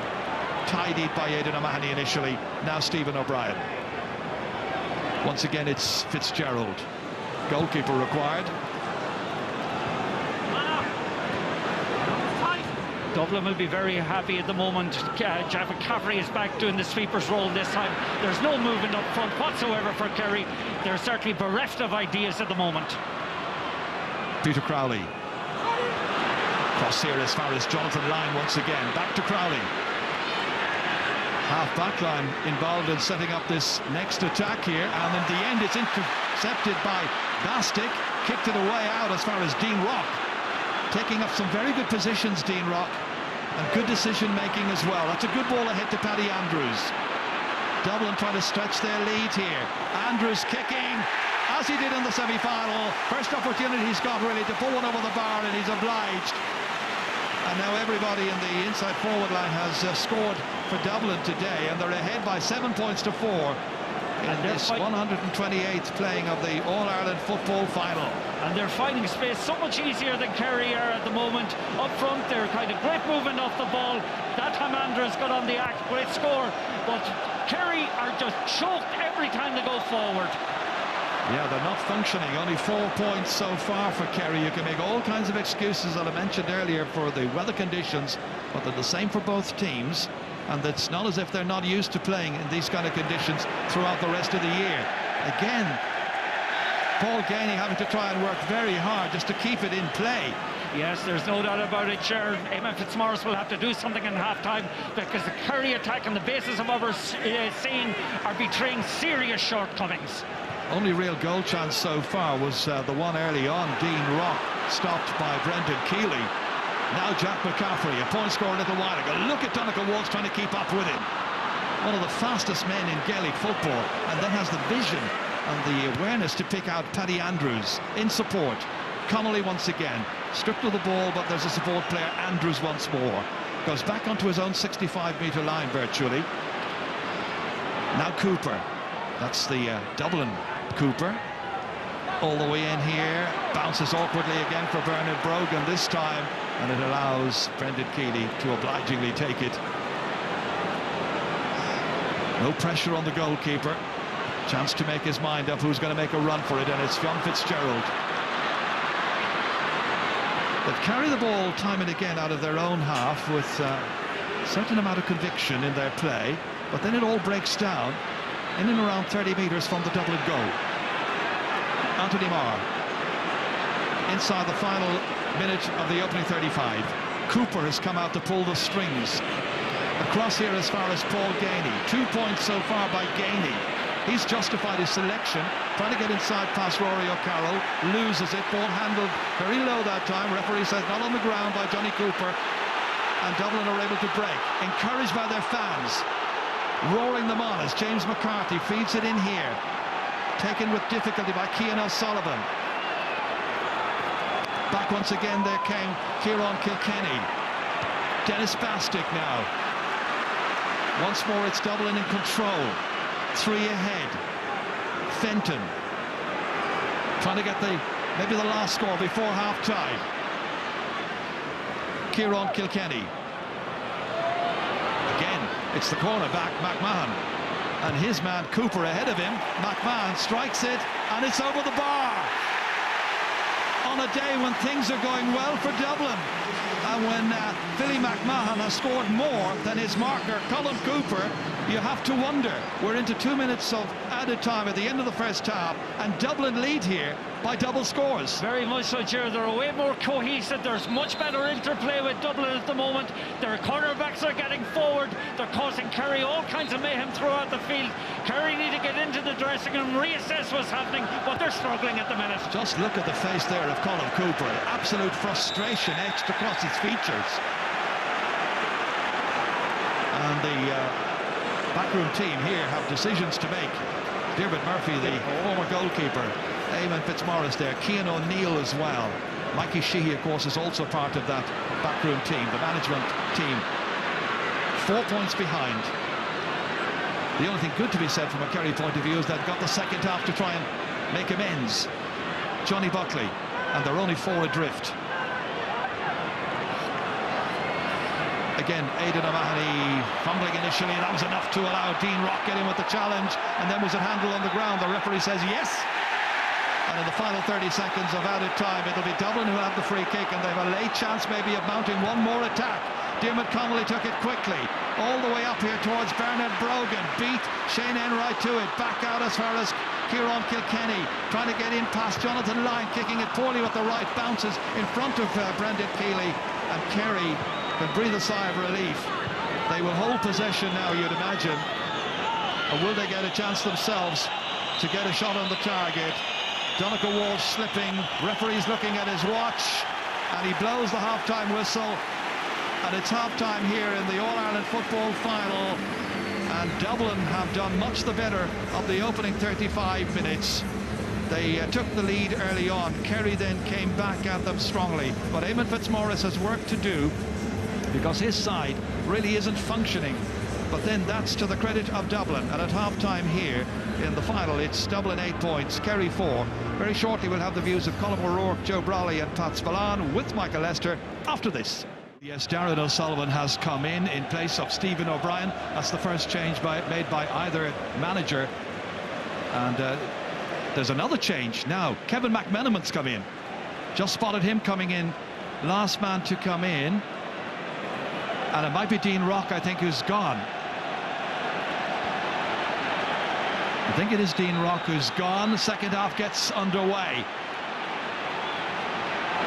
Tidied by Aidan O'Mahony initially. Now Stephen O'Brien. Once again, it's Fitzgerald. Goalkeeper required. Dublin will be very happy at the moment. Jack McCaffrey is back doing the sweeper's role this time. There's no movement up front whatsoever for Kerry. They're certainly bereft of ideas at the moment. Peter Crowley. Cross here as far as Jonathan Lyne once again. Back to Crowley. Half back line involved in setting up this next attack here, and in the end it's intercepted by Bastic. Kicked it away out as far as Dean Rock. Taking up some very good positions, Dean Rock, and good decision making as well. That's a good ball ahead to Paddy Andrews. Dublin trying to stretch their lead here. Andrews kicking, as he did in the semi-final. First opportunity he's got really to pull one over the bar, and he's obliged. And now everybody in the inside forward line has scored for Dublin today, and they're ahead by 7 points to 4. in this 128th playing of the All-Ireland football final. And they're finding space so much easier than Kerry are at the moment. Up front, they're kind of great movement off the ball. That time Andrews got on the act, great score. But Kerry are just choked every time they go forward. Yeah, they're not functioning. Only 4 points so far for Kerry. You can make all kinds of excuses that I mentioned earlier for the weather conditions, but they're the same for both teams. And it's not as if they're not used to playing in these kind of conditions throughout the rest of the year. Again, Paul Gainey having to try and work very hard just to keep it in play. Yes, there's no doubt about it, Ger. Eamon Fitzmaurice will have to do something in half-time, because the Kerry attack on the basis of what we're seeing are betraying serious shortcomings. Only real goal chance so far was the one early on. Dean Rock stopped by Brendan Keeley. Now Jack McCaffrey, a point scorer a little while ago. Look at Donegal Walsh trying to keep up with him. One of the fastest men in Gaelic football, and then has the vision and the awareness to pick out Paddy Andrews in support. Connolly once again, stripped of the ball, but there's a support player. Andrews once more. Goes back onto his own 65-metre line virtually. Now Cooper. That's the Dublin Cooper. All the way in here. Bounces awkwardly again for Bernard Brogan this time. And it allows Brendan Keeley to obligingly take it. No pressure on the goalkeeper. Chance to make his mind up who's going to make a run for it, and it's John Fitzgerald. They've carried the ball time and again out of their own half with a certain amount of conviction in their play, but then it all breaks down in and around 30 metres from the Dublin goal. Anthony Marr inside the final minute of the opening 35. Cooper has come out to pull the strings. Across here as far as Paul Gainey. 2 points so far by Gainey. He's justified his selection, trying to get inside past Rory O'Carroll, loses it, ball handled very low that time. Referee says not on the ground by Johnny Cooper, and Dublin are able to break, encouraged by their fans, roaring them on as James McCarthy feeds it in here, taken with difficulty by Cian O'Sullivan. Back once again there came Kieran Kilkenny. Dennis Bastick now. Once more it's Dublin in control. 3 ahead. Fenton trying to get maybe the last score before half-time. Kieran Kilkenny. Again, it's the cornerback, McMahon. And his man Cooper ahead of him. McMahon strikes it, and it's over the bar. On a day when things are going well for Dublin, and when Billy McMahon has scored more than his marker, Colin Cooper, you have to wonder. We're into 2 minutes of added time at the end of the first half, and Dublin lead here by double scores. Very much so, Ger. They're way more cohesive. There's much better interplay with Dublin at the moment. Their cornerbacks are getting forward. They're causing Kerry all kinds of mayhem throughout the field. Kerry need to get into the dressing room, reassess what's happening, but they're struggling at the minute. Just look at the face there of Colin Cooper. Absolute frustration etched across his features. And the backroom team here have decisions to make. Diarmuid Murphy, the former goalkeeper, Eamon Fitzmaurice there, Cian O'Neill as well. Mikey Sheehy, of course, is also part of that backroom team, the management team. 4 points behind. The only thing good to be said from a Kerry point of view is they've got the second half to try and make amends. Johnny Buckley, and they're only 4 adrift. Again, Aidan O'Mahony fumbling initially. That was enough to allow Dean Rock get in with the challenge. And then was it handled on the ground? The referee says yes. And in the final 30 seconds of added time, it'll be Dublin who have the free kick, and they have a late chance maybe of mounting one more attack. Diarmuid Connolly took it quickly, all the way up here towards Bernard Brogan. Beat Shane Enright to it. Back out as far as Kieran Kilkenny, trying to get in past Jonathan Lyne, kicking it poorly with the right, bounces in front of Brendan Keeley, and Kerry can breathe a sigh of relief. They will hold possession now, you'd imagine. Or will they get a chance themselves to get a shot on the target? Donegal Walsh slipping, referee's looking at his watch, and he blows the half-time whistle. And it's half-time here in the All-Ireland football final. And Dublin have done much the better of the opening 35 minutes. They took the lead early on. Kerry then came back at them strongly. But Eamon Fitzmaurice has work to do, because his side really isn't functioning But then that's to the credit of Dublin. And at half-time here in the final, it's Dublin 8 points, Kerry 4. Very shortly we'll have the views of Colm O'Rourke, Joe Brawley and Pat Spillane with Michael Lester after this. Yes, Darren O'Sullivan has come in place of Stephen O'Brien. That's the first change made by either manager. And there's another change now. Kevin McMenamin's come in. Just spotted him coming in. Last man to come in. And it might be Dean Rock, I think, who's gone. I think it is Dean Rock who's gone. The second half gets underway.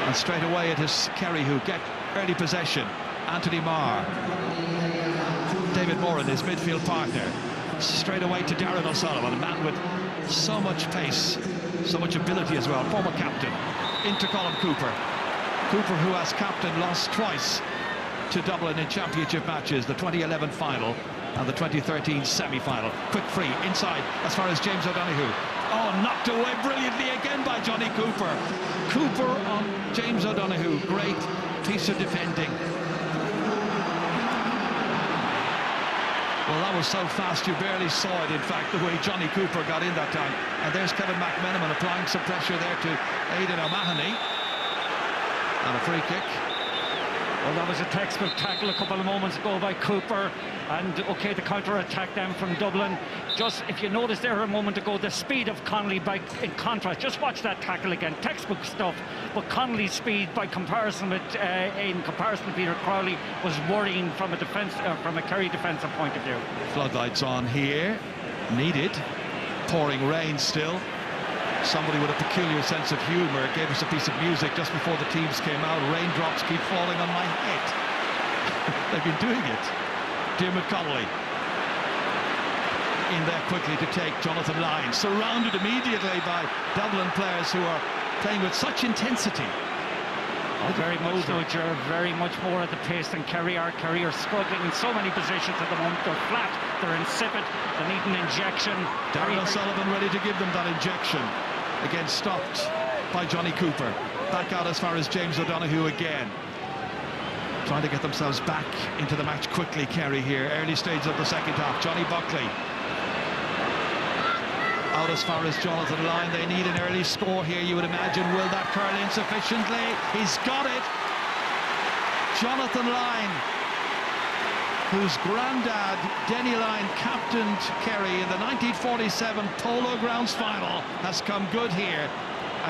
And straight away it is Kerry who get early possession. Anthony Marr. David Moran, his midfield partner. Straight away to Darren O'Sullivan, a man with so much pace, so much ability as well. Former captain. Into Colin Cooper. Cooper, who as captain lost twice to Dublin in championship matches, the 2011 final and the 2013 semi-final. Quick free inside as far as James O'Donoghue. Oh, knocked away brilliantly again by Johnny Cooper. Cooper on James O'Donoghue. Great piece of defending. Well, that was so fast you barely saw it, in fact, the way Johnny Cooper got in that time. And there's Kevin McMenamin applying some pressure there to Aidan O'Mahony. And a free kick. Well, that was a textbook tackle a couple of moments ago by Cooper, and okay, the counter-attack then from Dublin. Just, if you noticed there a moment ago, the speed of Connolly in contrast, just watch that tackle again, textbook stuff, but Connolly's speed by comparison with, in comparison to Peter Crowley, was worrying from a defence, from a Kerry defensive point of view. Floodlights on here, needed, pouring rain still. Somebody with a peculiar sense of humour gave us a piece of music just before the teams came out. Raindrops keep falling on my head. They've been doing it. Diarmuid Connolly in there quickly to take Jonathan Lyne, surrounded immediately by Dublin players who are playing with such intensity. Oh, very much so, Ger, very much more at the pace than Kerry are. Kerry are struggling in so many positions at the moment. They're flat, they're insipid, they need an injection. Darren O'Sullivan ready to give them that injection. Again stopped by Johnny Cooper. Back out as far as James O'Donoghue again. Trying to get themselves back into the match quickly, Kerry here. Early stage of the second half. Johnny Buckley. Out as far as Jonathan Lyne. They need an early score here, you would imagine. Will that curl in sufficiently? He's got it. Jonathan Lyne, whose granddad, Denny Lyne, captained Kerry in the 1947 Polo Grounds final, has come good here,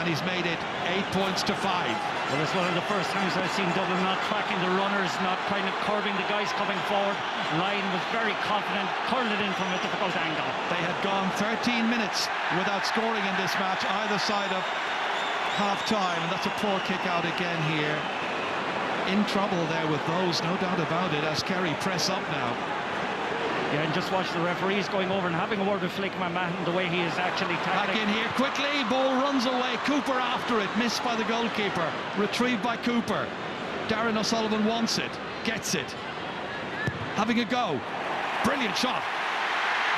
and he's made it 8 points to 5. Well, it's one of the first times I've seen Dublin not tracking the runners, not kind of curbing the guys coming forward. Lyne was very confident, curled it in from a difficult angle. They had gone 13 minutes without scoring in this match, either side of half-time, and that's a poor kick out again here. In trouble there with those, no doubt about it, as Kerry press up now. Yeah, and just watch the referees going over and having a word with Flick McMahon, the way he is actually tackling. Back in here quickly, ball runs away, Cooper after it, missed by the goalkeeper, retrieved by Cooper. Darren O'Sullivan wants it, gets it, having a go, brilliant shot,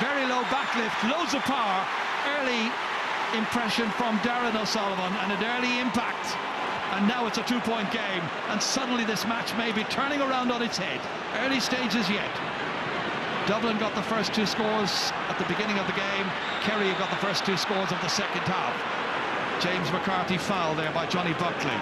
very low backlift, loads of power, early impression from Darren O'Sullivan and an early impact. And now it's a 2-point game, and suddenly this match may be turning around on its head. Early stages yet. Dublin got the first 2 scores at the beginning of the game. Kerry got the first 2 scores of the second half. James McCarthy foul there by Johnny Buckley.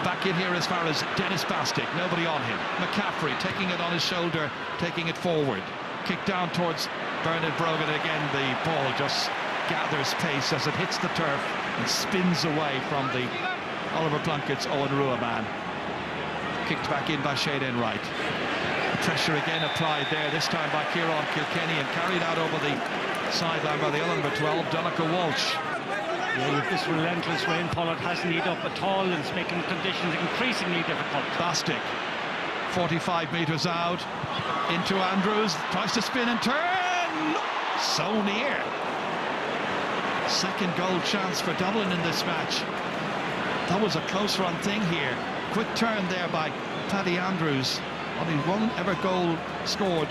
Back in here as far as Dennis Bastick, nobody on him. McCaffrey taking it on his shoulder, taking it forward. Kick down towards Bernard Brogan. Again, the ball just gathers pace as it hits the turf and spins away from the Oliver Plunkett's Owen Rua man. Kicked back in by Shane Enright. Pressure again applied there, this time by Kieran Kilkenny, and carried out over the sideline by the other number 12, Donncha Walsh. Yeah, this relentless rainfall, it hasn't heated up at all, and it's making conditions increasingly difficult. Bastick, 45 metres out, into Andrews, tries to spin and turn, so near. Second goal chance for Dublin in this match. That was a close run thing here. Quick turn there by Paddy Andrews. Only one ever goal scored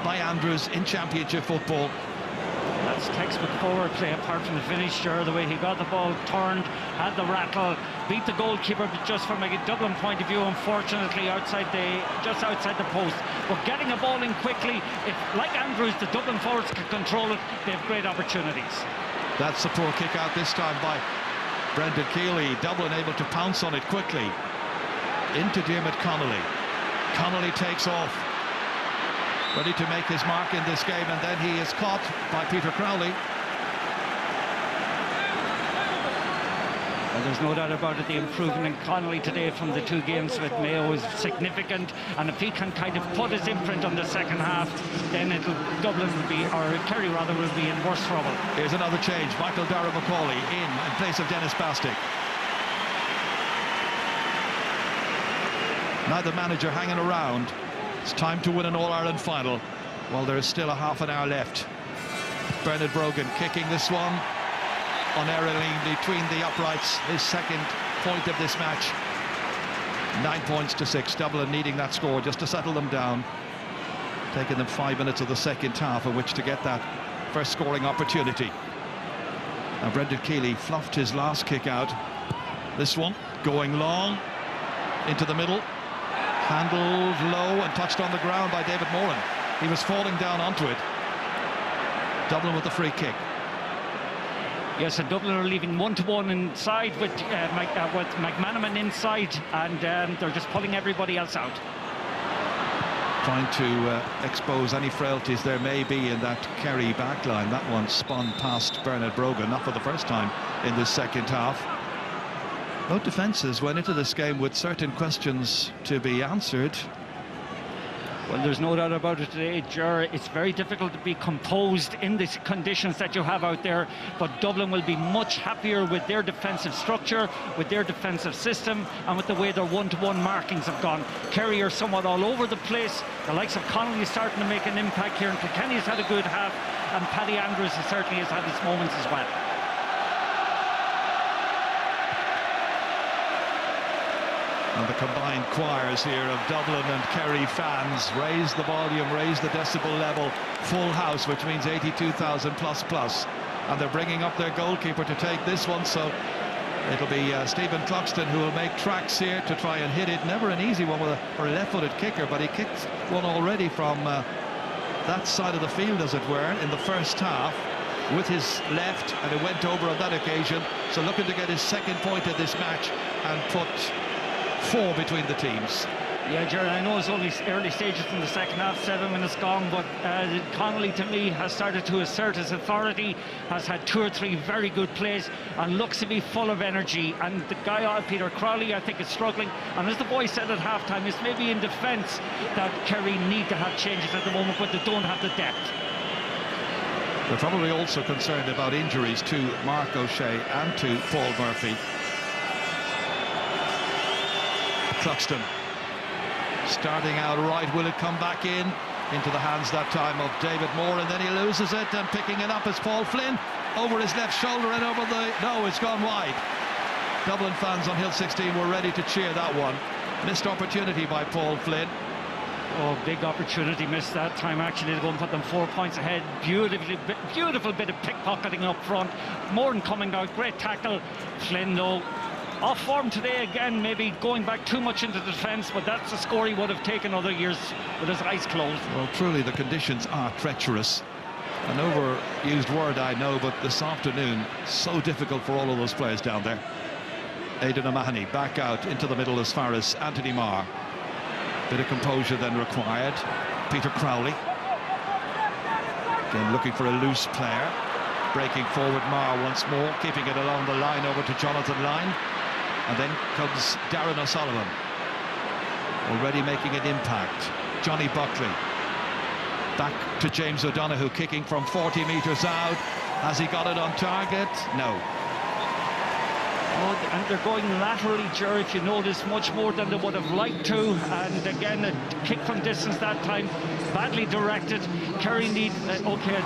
by Andrews in championship football. was textbook forward play apart from the finish, the way he got the ball turned, had the rattle, beat the goalkeeper, but just from a Dublin point of view, unfortunately, just outside the post. But getting a ball in quickly, if, like Andrews, the Dublin forwards can control it, they have great opportunities. That's a poor kick out this time by Brendan Keeley. Dublin able to pounce on it quickly. Into Diarmuid Connolly. Connolly takes off, ready to make his mark in this game, and then he is caught by Peter Crowley. Well, there's no doubt about it, the improvement in Connolly today from the two games with Mayo is significant, and if he can kind of put his imprint on the second half, then Dublin will be, or Kerry rather, will be in worse trouble. Here's another change. Michael Dara McCauley in place of Dennis Bastick. Now the manager hanging around. It's time to win an All-Ireland final. Well, there is still a half an hour left. Bernard Brogan kicking this one unerringly between the uprights. His second point of this match. 9 points to 6. Dublin needing that score just to settle them down. Taking them 5 minutes of the second half in which to get that first scoring opportunity. Now Brendan Keeley fluffed his last kick out. This one going long into the middle. Handled low and touched on the ground by David Moran. He was falling down onto it. Dublin with the free kick. Yes, and Dublin are leaving 1-to-1 inside with McManaman inside, and they're just pulling everybody else out. Trying to expose any frailties there may be in that Kerry backline. That one spun past Bernard Brogan, not for the first time in this second half. Both defences went into this game with certain questions to be answered. Well, there's no doubt about it today, Ger. It's very difficult to be composed in the conditions that you have out there, but Dublin will be much happier with their defensive structure, with their defensive system, and with the way their one-to-one markings have gone. Kerry are somewhat all over the place. The likes of Connolly starting to make an impact here, and Kilkenny has had a good half, and Paddy Andrews certainly has had his moments as well. And the combined choirs here of Dublin and Kerry fans raise the volume, raise the decibel level. Full house, which means 82,000 plus. And they're bringing up their goalkeeper to take this one, so it'll be Stephen Cluckston who will make tracks here to try and hit it. Never an easy one for a left-footed kicker, but he kicked one already from that side of the field, as it were, in the first half with his left, and it went over on that occasion. So looking to get his second point of this match and put 4 between the teams. Yeah, Jerry, I know it's only early stages in the second half, 7 minutes gone, but Connolly, to me, has started to assert his authority, has had 2 or 3 very good plays, and looks to be full of energy. And the guy, Peter Crowley, I think is struggling. And as the boy said at half-time, it's maybe in defence that Kerry need to have changes at the moment, but they don't have the depth. They're probably also concerned about injuries to Mark O'Shea and to Paul Murphy. Cluckston starting out right. Will it come back into the hands that time of David Moore, and then he loses it, and picking it up is Paul Flynn over his left shoulder and over the... No, it's gone wide. Dublin fans on Hill 16 were ready to cheer that one. Missed opportunity by Paul Flynn. Oh, big opportunity missed that time, actually, to go and put them 4 points ahead. Beautiful bit of pickpocketing up front. Moran coming out, great tackle. Flynn, though, off form today again, maybe going back too much into the defence, but that's a score he would have taken other years with his eyes closed. Well, truly the conditions are treacherous. An overused word, I know, but this afternoon, so difficult for all of those players down there. Aidan O'Mahony back out into the middle as far as Anthony Marr. Bit of composure then required. Peter Crowley. Again, looking for a loose player. Breaking forward Marr once more, keeping it along the line over to Jonathan Lyne. And then comes Darren O'Sullivan, already making an impact. Johnny Buckley. Back to James O'Donoghue, kicking from 40 metres out. Has he got it on target? No. Oh, and they're going laterally, Jerry, if you notice, much more than they would have liked to. And again, a kick from distance that time, badly directed. Kerry need... okay.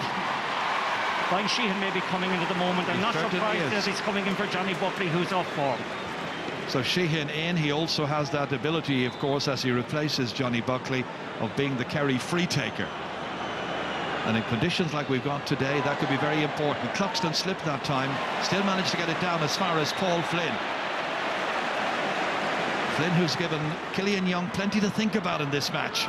Brian Sheehan may be coming in at the moment. I'm not surprised that he's coming in for Johnny Buckley, who's off form. So Sheehan in, he also has that ability, of course, as he replaces Johnny Buckley, of being the Kerry free taker. And in conditions like we've got today, that could be very important. Cluckston slipped that time, still managed to get it down as far as Paul Flynn. Flynn, who's given Killian Young plenty to think about in this match.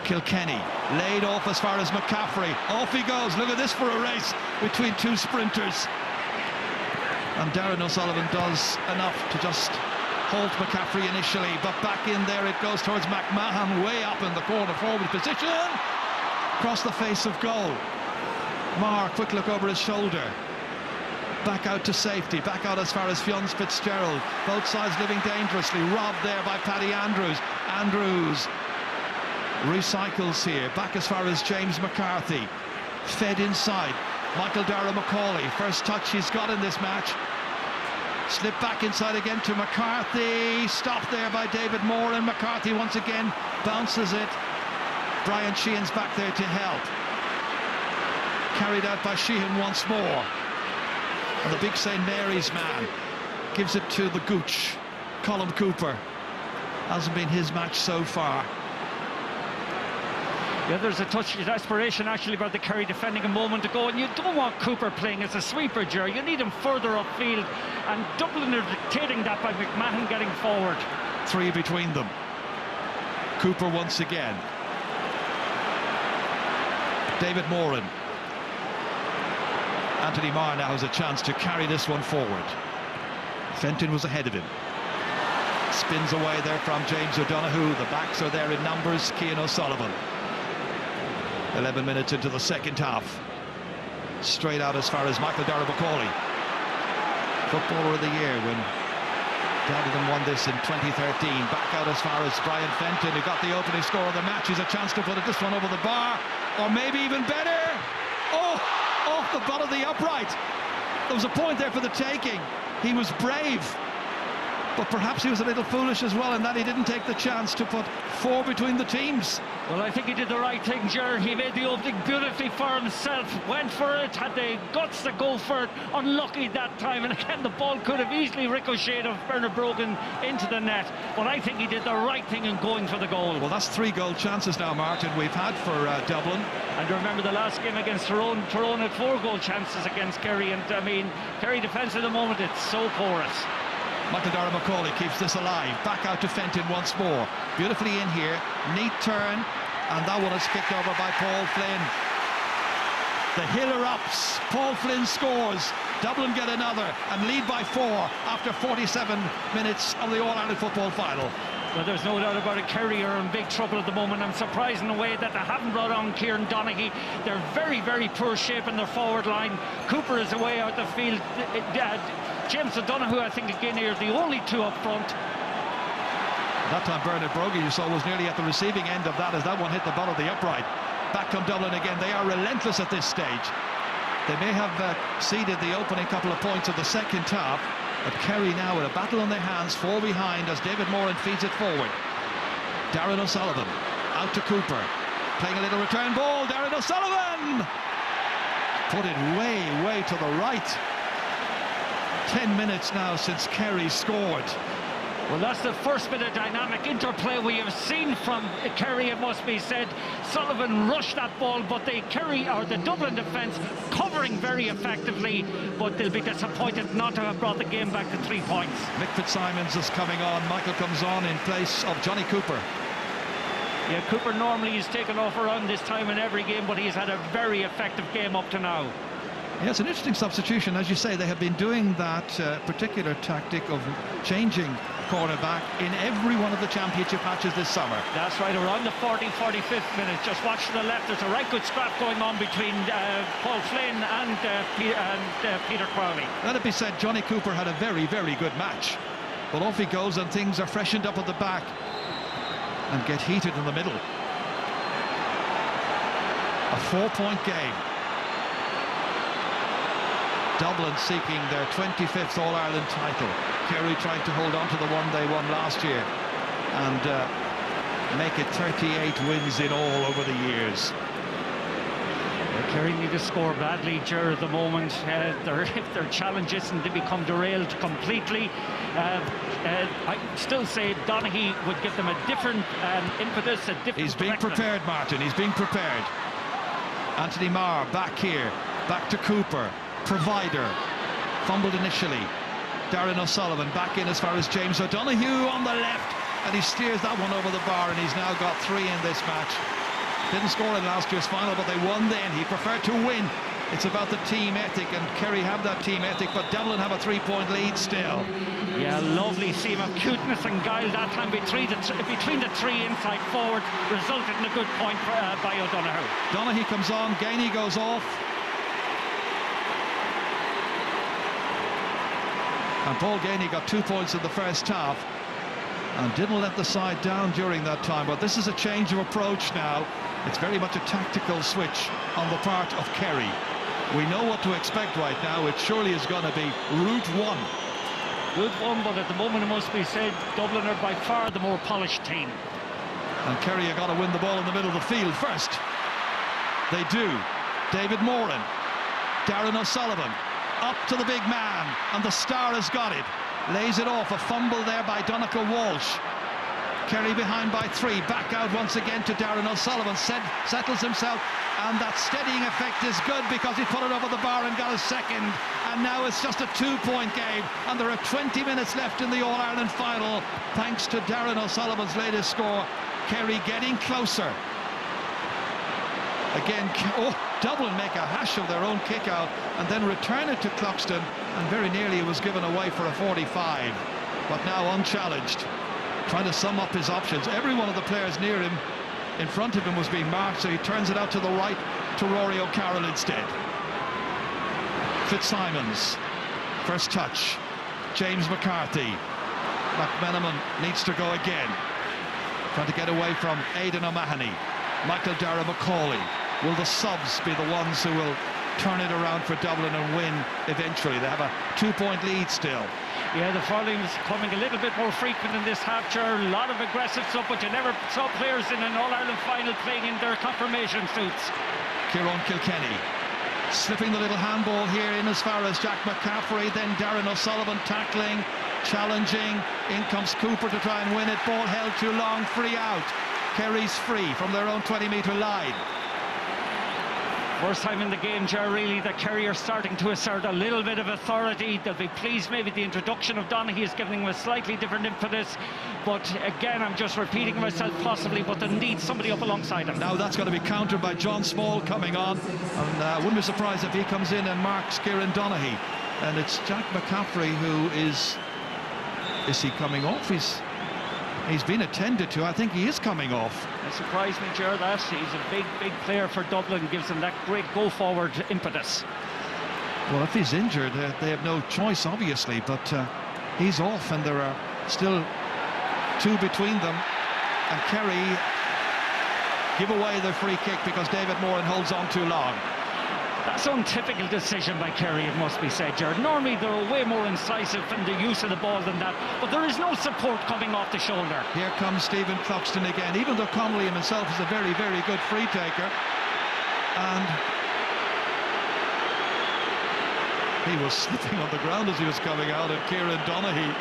Kilkenny laid off as far as McCaffrey. Off he goes. Look at this for a race between two sprinters. And Darren O'Sullivan does enough to just halt McCaffrey initially, but back in there it goes towards McMahon, way up in the corner forward position. Across the face of goal. Marr, quick look over his shoulder. Back out to safety, back out as far as Fionn Fitzgerald. Both sides living dangerously, robbed there by Paddy Andrews. Andrews recycles here, back as far as James McCarthy. Fed inside, Michael Dara McCauley. First touch he's got in this match. Slip back inside again to McCarthy. Stopped there by David Moore, and McCarthy once again bounces it. Brian Sheehan's back there to help. Carried out by Sheehan once more. And the big St. Mary's man gives it to the Gooch. Colin Cooper. Hasn't been his match so far. Yeah, there's a touch of desperation actually by the Kerry defending a moment ago, and you don't want Cooper playing as a sweeper, Jerry. You need him further upfield, and Dublin are dictating that by McMahon getting forward. Three between them. Cooper once again. David Moran. Anthony Marr now has a chance to carry this one forward. Fenton was ahead of him. Spins away there from James O'Donoghue. The backs are there in numbers. Cian O'Sullivan. 11 minutes into the second half. Straight out as far as Michael Dara McCauley. Footballer of the Year when Dublin won this in 2013. Back out as far as Brian Fenton, who got the opening score of the match. He's a chance to put this one over the bar, or maybe even better. Oh, off the butt of the upright. There was a point there for the taking. He was brave, but perhaps he was a little foolish as well in that he didn't take the chance to put four between the teams. Well, I think he did the right thing, Ger. He made the opening beautifully for himself, went for it, had the guts to go for it. Unlucky that time, and again the ball could have easily ricocheted off Bernard Brogan into the net, but I think he did the right thing in going for the goal. Well, that's 3 goal chances now, Martin, we've had for Dublin. And remember the last game against Tyrone had 4 goal chances against Kerry, and I mean, Kerry defence at the moment, it's so porous. Michael Dara McCauley keeps this alive. Back out to Fenton once more. Beautifully in here. Neat turn. And that one is kicked over by Paul Flynn. The hill erupts. Paul Flynn scores. Dublin get another and lead by 4 after 47 minutes of the All-Ireland football final. Well, there's no doubt about it. Kerry are in big trouble at the moment. I'm surprised in a way that they haven't brought on Kieran Donaghy. They're very, very poor shape in their forward line. Cooper is away out the field. James O'Donoghue, I think, again, are the only 2 up front. That time Bernard Brogan, you saw, was nearly at the receiving end of that as that one hit the butt of the upright. Back come Dublin again. They are relentless at this stage. They may have ceded the opening couple of points of the second half, but Kerry now with a battle on their hands, 4 behind as David Moran feeds it forward. Darren O'Sullivan out to Cooper, playing a little return ball. Darren O'Sullivan put it way to the right. 10 minutes now since Kerry scored. Well, that's the first bit of dynamic interplay we have seen from Kerry, it must be said. Sullivan rushed that ball, but the Dublin defence covering very effectively, but they'll be disappointed not to have brought the game back to 3 points. Mick Fitzsimons is coming on. Michael comes on in place of Johnny Cooper. Yeah, Cooper normally is taken off around this time in every game, but he's had a very effective game up to now. Yeah, it's an interesting substitution. As you say, they have been doing that particular tactic of changing cornerback in every one of the championship matches this summer. That's right, around the 45th minute. Just watch to the left. There's a right good scrap going on between Paul Flynn and Peter Crowley. Let it be said, Johnny Cooper had a very good match. But off he goes and things are freshened up at the back and get heated in the middle. A 4-point game. Dublin seeking their 25th All-Ireland title. Kerry trying to hold on to the one they won last year and make it 38 wins in all over the years. Kerry need to score badly, Ger, at the moment. If their challenge isn't to become derailed completely. I still say Donaghy would give them a different impetus, a different He's being direction. prepared, Martin. He's being prepared. Anthony Marr back here, back to Cooper, provider, fumbled initially. Darren O'Sullivan back in as far as James O'Donoghue on the left, and he steers that one over the bar, and he's now got 3 in this match. Didn't score in last year's final, but they won then. He preferred to win. It's about the team ethic, and Kerry have that team ethic, but Dublin have a 3-point lead still. Yeah, lovely seam of cuteness and guile that time between the 3 inside forward, resulted in a good point by O'Donoghue. Donaghy comes on, Gainey goes off. And Paul Gainey got 2 points in the first half and didn't let the side down during that time. But this is a change of approach now. It's very much a tactical switch on the part of Kerry. We know what to expect right now. It surely is going to be route one. Good one, but at the moment it must be said Dublin are by far the more polished team. And Kerry are going to win the ball in the middle of the field first. They do. David Moran, Darren O'Sullivan, up to the big man, and the star has got it. Lays it off, a fumble there by Donegal Walsh. Kerry behind by 3, back out once again to Darren O'Sullivan, settles himself, and that steadying effect is good because he put it over the bar and got a second, and now it's just a 2-point game, and there are 20 minutes left in the All-Ireland final, thanks to Darren O'Sullivan's latest score. Kerry getting closer. Again, Dublin make a hash of their own kick out and then return it to Cluckston, and very nearly it was given away for a 45, but now unchallenged. Trying to sum up his options. Every one of the players near him, in front of him, was being marked, so he turns it out to the right to Rory O'Carroll instead. Fitzsimons, first touch. James McCarthy. McMenamin needs to go again. Trying to get away from Aidan O'Mahony. Michael Dara McCauley. Will the subs be the ones who will turn it around for Dublin and win eventually? They have a 2-point lead still. Yeah, the fouling is becoming a little bit more frequent in this half, Ger. A lot of aggressive stuff, but you never saw players in an All-Ireland final playing in their confirmation suits. Kieran Kilkenny slipping the little handball here in as far as Jack McCaffrey, then Darren O'Sullivan tackling, challenging. In comes Cooper to try and win it. Ball held too long, free out. Kerry's free from their own 20-metre line. First time in the game, Ger, really, that Kerry are starting to assert a little bit of authority. They'll be pleased maybe the introduction of Donaghy is giving them a slightly different impetus. But again, I'm just repeating myself possibly, but they need somebody up alongside him. Now that's going to be countered by John Small coming on. And wouldn't be surprised if he comes in and marks Kieran Donaghy. And it's Jack McCaffrey who is he coming off? He's been attended to. I think he is coming off. It surprised me, Ger, that he's a big player for Dublin, gives them that great go-forward impetus. Well, if he's injured, they have no choice, obviously, but he's off, and there are still 2 between them, and Kerry give away the free kick because David Moran holds on too long. That's an untypical decision by Kerry, it must be said, Jared. Normally they're way more incisive in the use of the ball than that, but there is no support coming off the shoulder. Here comes Stephen Cluckston again, even though Connolly himself is a very, very good free taker. And he was slipping on the ground as he was coming out, and Kieran Donaghy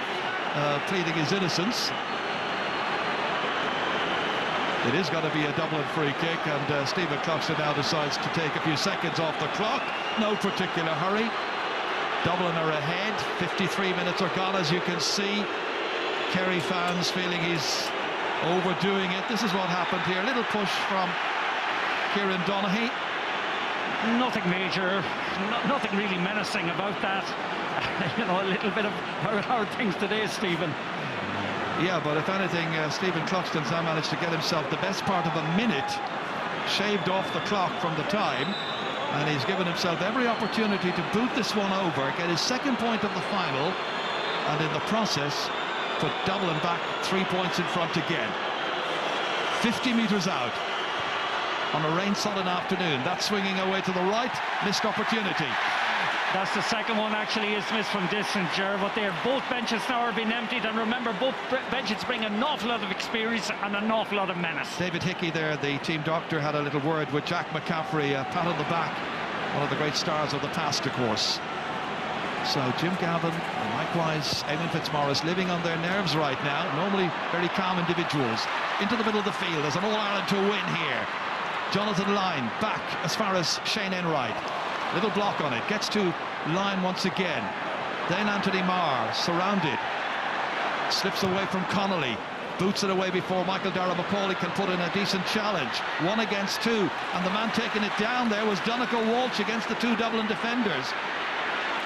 pleading his innocence. It is going to be a Dublin free kick, and Stephen Cluckston now decides to take a few seconds off the clock. No particular hurry. Dublin are ahead. 53 minutes are gone, as you can see. Kerry fans feeling he's overdoing it. This is what happened here. A little push from Kieran Donaghy. Nothing major, nothing really menacing about that. You know, a little bit of hard things today, Stephen. Yeah, but if anything, Stephen Cluckston's now managed to get himself the best part of a minute shaved off the clock from the time, and he's given himself every opportunity to boot this one over, get his 2nd point of the final, and in the process put Dublin back 3 points in front again. 50 metres out on a rain-sodden afternoon. That's swinging away to the right, missed opportunity. That's the second one, actually, is missed from distance, Ger, but both benches now are being emptied, and remember, both benches bring an awful lot of experience and an awful lot of menace. David Hickey there, the team doctor, had a little word with Jack McCaffrey, a pat on the back, one of the great stars of the past, of course. So Jim Gavin, and likewise Eamon Fitzmaurice, living on their nerves right now, normally very calm individuals. Into the middle of the field, there's an All-Ireland to win here. Jonathan Lyne back as far as Shane Enright. Little block on it, gets to Lyne once again. Then Anthony Marr, surrounded. Slips away from Connolly. Boots it away before Michael Dara-McCauley can put in a decent challenge. 1 against 2. And the man taking it down there was Donegal Walsh against the 2 Dublin defenders.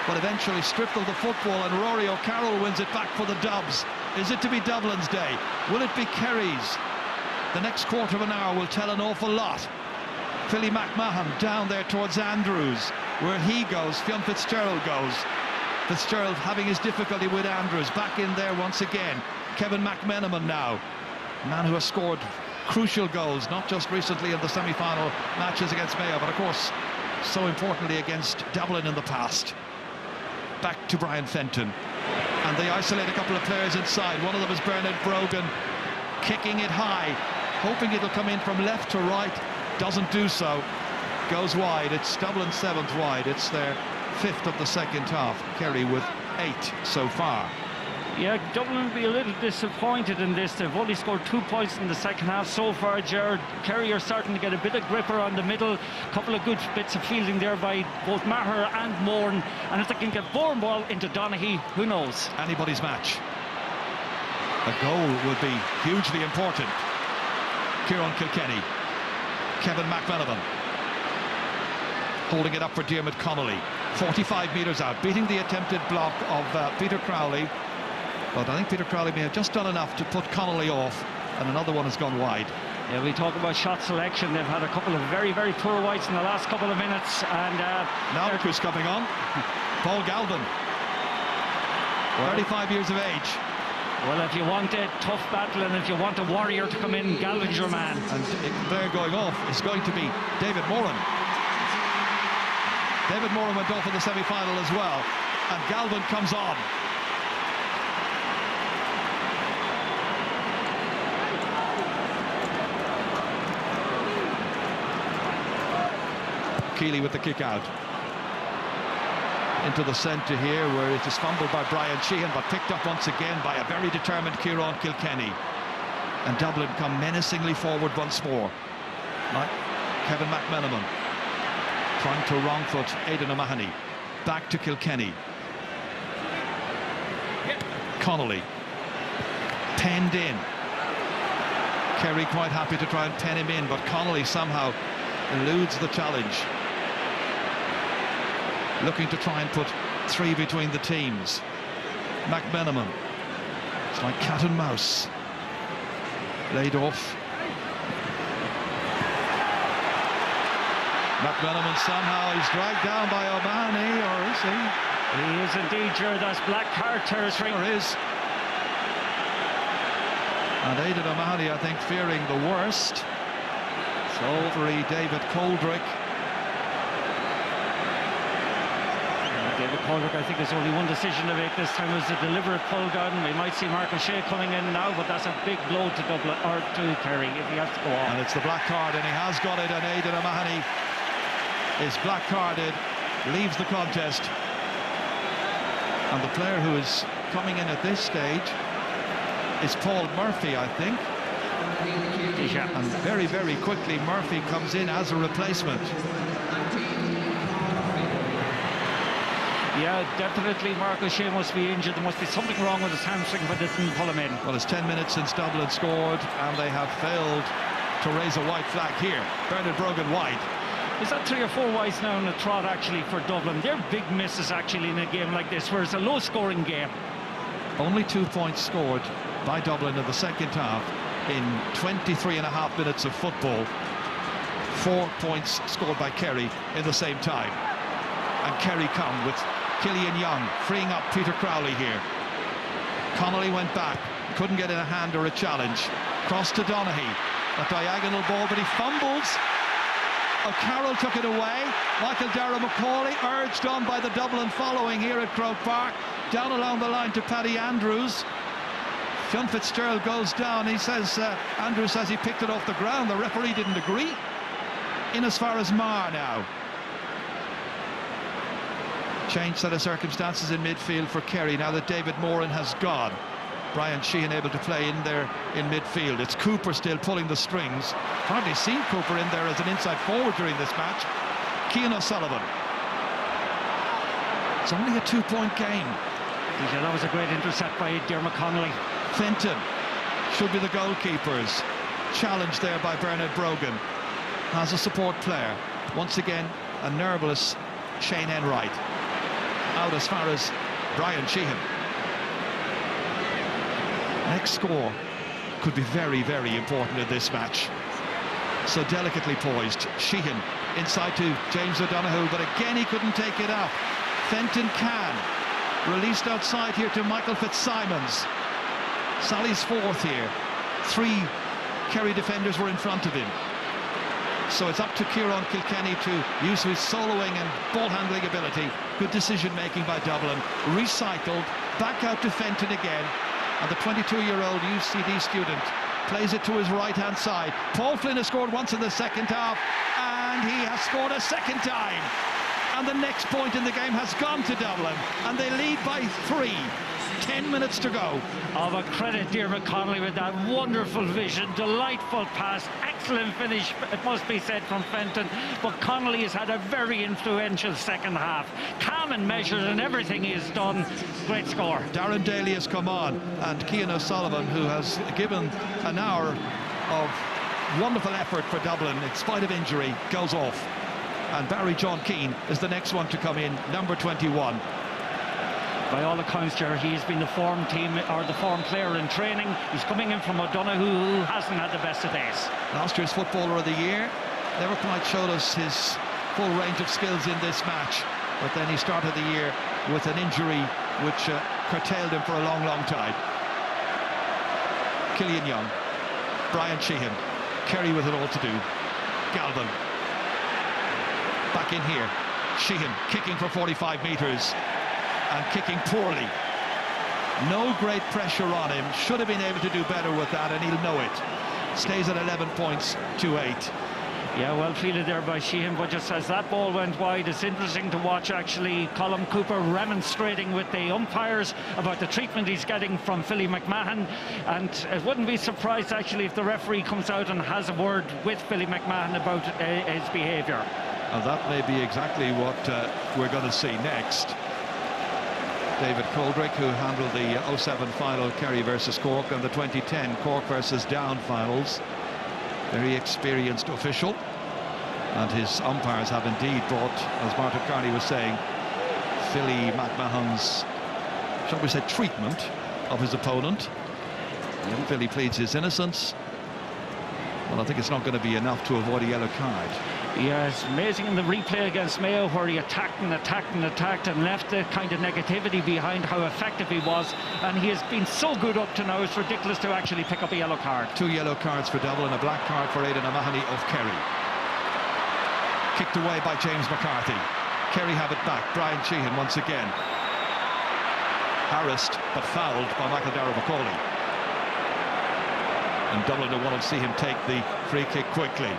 But eventually stripped of the football, and Rory O'Carroll wins it back for the Dubs. Is it to be Dublin's day? Will it be Kerry's? The next quarter of an hour will tell an awful lot. Philly McMahon down there towards Andrews. Where he goes, Fionn Fitzgerald goes. Fitzgerald having his difficulty with Andrews. Back in there once again. Kevin McMenamin now. A man who has scored crucial goals, not just recently in the semi-final matches against Mayo, but of course, so importantly against Dublin in the past. Back to Brian Fenton. And they isolate a couple of players inside. One of them is Bernard Brogan, kicking it high, hoping it'll come in from left to right. Doesn't do so. Goes wide. It's Dublin 7th wide. It's their 5th of the second half. Kerry with 8 so far. Yeah, Dublin will be a little disappointed in this. They've only scored 2 points in the second half so far, Gerard. Kerry are starting to get a bit of grip around the middle. A couple of good bits of fielding there by both Maher and Moran. And if they can get Bourne ball into Donaghy, who knows? Anybody's match. A goal would be hugely important. Kieran Kilkenny. Kevin McMenamin. Holding it up for Diarmuid Connolly. 45 metres out, beating the attempted block of Peter Crowley. But I think Peter Crowley may have just done enough to put Connolly off, and another one has gone wide. Yeah, we talk about shot selection. They've had a couple of very, very poor whites in the last couple of minutes. And now look who's coming on. Paul Galvin. 35 years of age. Well, if you want a tough battle and if you want a warrior to come in, Galvin's your man. And there going off is going to be David Moran. David Moran went off in the semi-final as well, and Galvin comes on. Keeley with the kick out. Into the centre here, where it is fumbled by Brian Sheehan, but picked up once again by a very determined Kieran Kilkenny. And Dublin come menacingly forward once more. Like Kevin McMenamin. Trying to wrong foot Aidan O'Mahony. Back to Kilkenny. Connolly. Penned in. Kerry quite happy to try and pen him in, but Connolly somehow eludes the challenge. Looking to try and put 3 between the teams. McMenamin. It's like cat and mouse. Laid off. McMenamin somehow is dragged down by O'Mahony, or is he? He is indeed, Gerard. That's black card territory. There is. And Aidan O'Mahony, I think, fearing the worst. So referee David Coldrick. David Coldrick, I think, there's only one decision to make this time. It was a deliberate pull down. We might see Mark O'Shea coming in now, but that's a big blow to Dublin, or to Kerry, if he has to go on. And it's the black card, and he has got it, and Aidan O'Mahony is black carded, leaves the contest. And the player who is coming in at this stage is Paul Murphy, I think. Yeah. And very, very quickly Murphy comes in as a replacement. Yeah, definitely Mark O'Shea must be injured. There must be something wrong with his hamstring, but they didn't pull him in. Well, it's 10 minutes since Dublin scored, and they have failed to raise a white flag here. Bernard Brogan wide. Is that 3 or 4 whites now in the trot, actually, for Dublin? They're big misses, actually, in a game like this, where it's a low-scoring game. Only 2 points scored by Dublin in the second half in 23.5 minutes of football. 4 points scored by Kerry in the same time. And Kerry come with Killian Young freeing up Peter Crowley here. Connolly went back, couldn't get in a hand or a challenge. Cross to Donaghy, a diagonal ball, but he fumbles. O'Carroll took it away. Michael Dara-McCauley, urged on by the Dublin following here at Croke Park. Down along the line to Paddy Andrews. Fionn Fitzgerald goes down. He says, Andrews says he picked it off the ground. The referee didn't agree. In as far as Marr now. Change set of circumstances in midfield for Kerry now that David Moran has gone. Brian Sheehan able to play in there in midfield. It's Cooper still pulling the strings. Hardly seen Cooper in there as an inside forward during this match. Cian O'Sullivan. It's only a 2-point game. Yeah, that was a great intercept by Diarmuid Connolly. Fenton should be the goalkeepers. Challenged there by Bernard Brogan. Has a support player. Once again, a nerveless Shane Enright. Out as far as Brian Sheehan. Next score could be very, very important in this match. So delicately poised. Sheehan inside to James O'Donoghue, but again he couldn't take it out. Fenton can. Released outside here to Michael Fitzsimons. Sally's fourth here. 3 Kerry defenders were in front of him. So it's up to Kieran Kilkenny to use his soloing and ball handling ability. Good decision making by Dublin. Recycled, back out to Fenton again. And the 22-year-old UCD student plays it to his right-hand side. Paul Flynn has scored once in the second half, and he has scored a second time. And the next point in the game has gone to Dublin, and they lead by 3. 10 minutes to go. Of a credit, Diarmuid Connolly, with that wonderful vision, delightful pass, excellent finish, it must be said, from Fenton. But Connolly has had a very influential second half. Calm and measured in everything he has done. Great score. Darren Daly has come on, and Cian O'Sullivan, who has given an hour of wonderful effort for Dublin in spite of injury, goes off. And Barry John Keane is the next one to come in, number 21. By all accounts, Jerry, he's been the form team or the form player in training. He's coming in from O'Donoghue, who hasn't had the best of days. Last year's Footballer of the Year. Never quite showed us his full range of skills in this match, but then he started the year with an injury which curtailed him for a long, long time. Killian Young, Brian Sheehan, Kerry with it all to do. Galvin back in here. Sheehan kicking for 45 metres. And kicking poorly. No great pressure on him. Should have been able to do better with that, and he'll know it. Stays at 11 points to 8. Yeah, well fielded there by Sheehan, but just as that ball went wide, it's interesting to watch actually Colm Cooper remonstrating with the umpires about the treatment he's getting from Philly McMahon, and it wouldn't be surprised actually if the referee comes out and has a word with Philly McMahon about his behaviour. And that may be exactly what we're going to see next. David Coldrick, who handled the 07 final, Kerry versus Cork, and the 2010 Cork versus Down finals. Very experienced official, and his umpires have indeed brought, as Martin Carney was saying, Philly McMahon's, shall we say, treatment of his opponent. And Philly pleads his innocence. Well, I think it's not going to be enough to avoid a yellow card. Yeah, it's amazing in the replay against Mayo, where he attacked and attacked and attacked and left the kind of negativity behind how effective he was, and he has been so good up to now, it's ridiculous to actually pick up a yellow card. 2 yellow cards for Dublin, a black card for Aidan O'Mahony of Kerry. Kicked away by James McCarthy. Kerry have it back. Brian Sheehan once again. Harassed but fouled by Michael Darragh Macaulay. And Dublin will want to see him take the free kick quickly.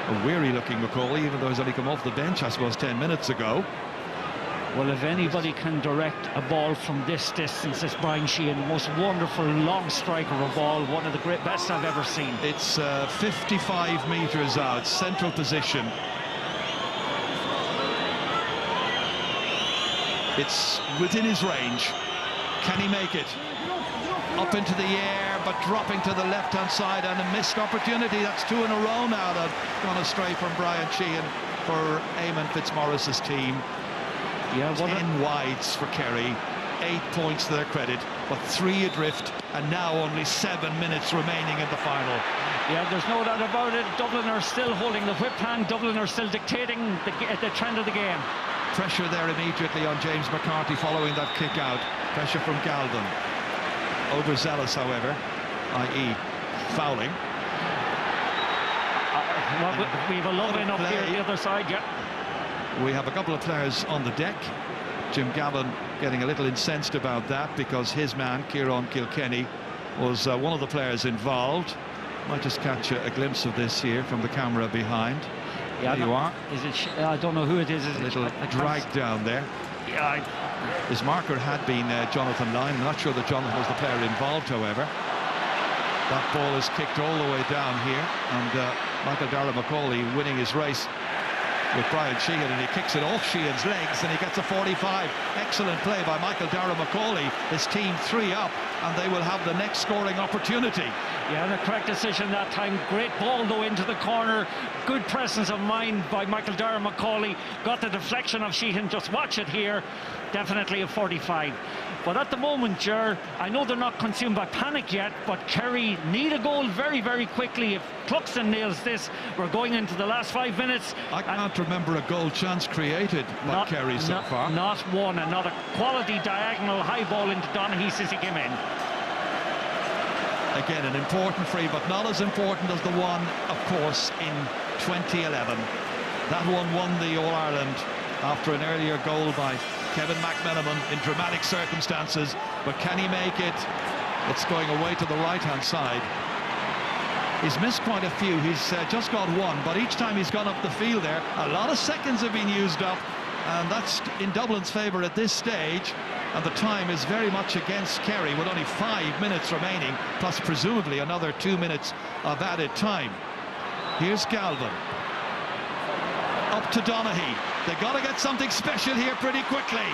A weary-looking Macaulay, even though he's only come off the bench, I suppose, 10 minutes ago. Well, if anybody can direct a ball from this distance, it's Brian Sheehan. Most wonderful long striker of a ball, one of the great best I've ever seen. It's 55 metres out, central position. It's within his range. Can he make it? Up into the air, but dropping to the left-hand side, and a missed opportunity. That's 2 in a row now that gone astray from Brian Sheehan for Eamon Fitzmaurice's team. Yeah, 10 wides for Kerry, 8 points to their credit, but 3 adrift, and now only 7 minutes remaining in the final. Yeah, there's no doubt about it. Dublin are still holding the whip hand. Dublin are still dictating the trend of the game. Pressure there immediately on James McCarthy following that kick out. Pressure from Galvin. Overzealous, however, i.e. fouling. We have a loving up here on the other side, yeah. We have a couple of players on the deck. Jim Gavin getting a little incensed about that because his man, Kieran Kilkenny, was one of the players involved. Might just catch a glimpse of this here from the camera behind. Yeah, there you are. Is it? I don't know who it is. A little drag down there. Yeah, his marker had been Jonathan Lyne. I'm not sure that Jonathan was the player involved, however. That ball is kicked all the way down here, and Michael Dara McCauley winning his race with Brian Sheehan, and he kicks it off Sheehan's legs and he gets a 45. Excellent play by Michael Dara McCauley. His team 3 up, and they will have the next scoring opportunity. Yeah, the correct decision that time. Great ball though into the corner. Good presence of mind by Michael Dara McCauley. Got the deflection of Sheehan. Just watch it here. Definitely a 45. But at the moment, Ger, I know they're not consumed by panic yet, but Kerry need a goal very, very quickly. If Cluckston nails this, we're going into the last 5 minutes. I can't remember a goal chance created by Kerry so far. Not one, and not a quality diagonal high ball into Donaghy since he came in. Again, an important free, but not as important as the one, of course, in 2011. That one won the All-Ireland after an earlier goal by Kevin McMenamin in dramatic circumstances. But can he make it? It's going away to the right-hand side. He's missed quite a few. He's just got one, but each time he's gone up the field there, a lot of seconds have been used up, and that's in Dublin's favour at this stage. And the time is very much against Kerry, with only 5 minutes remaining, plus presumably another 2 minutes of added time. Here's Galvin. Up to Donaghy. They've got to get something special here pretty quickly.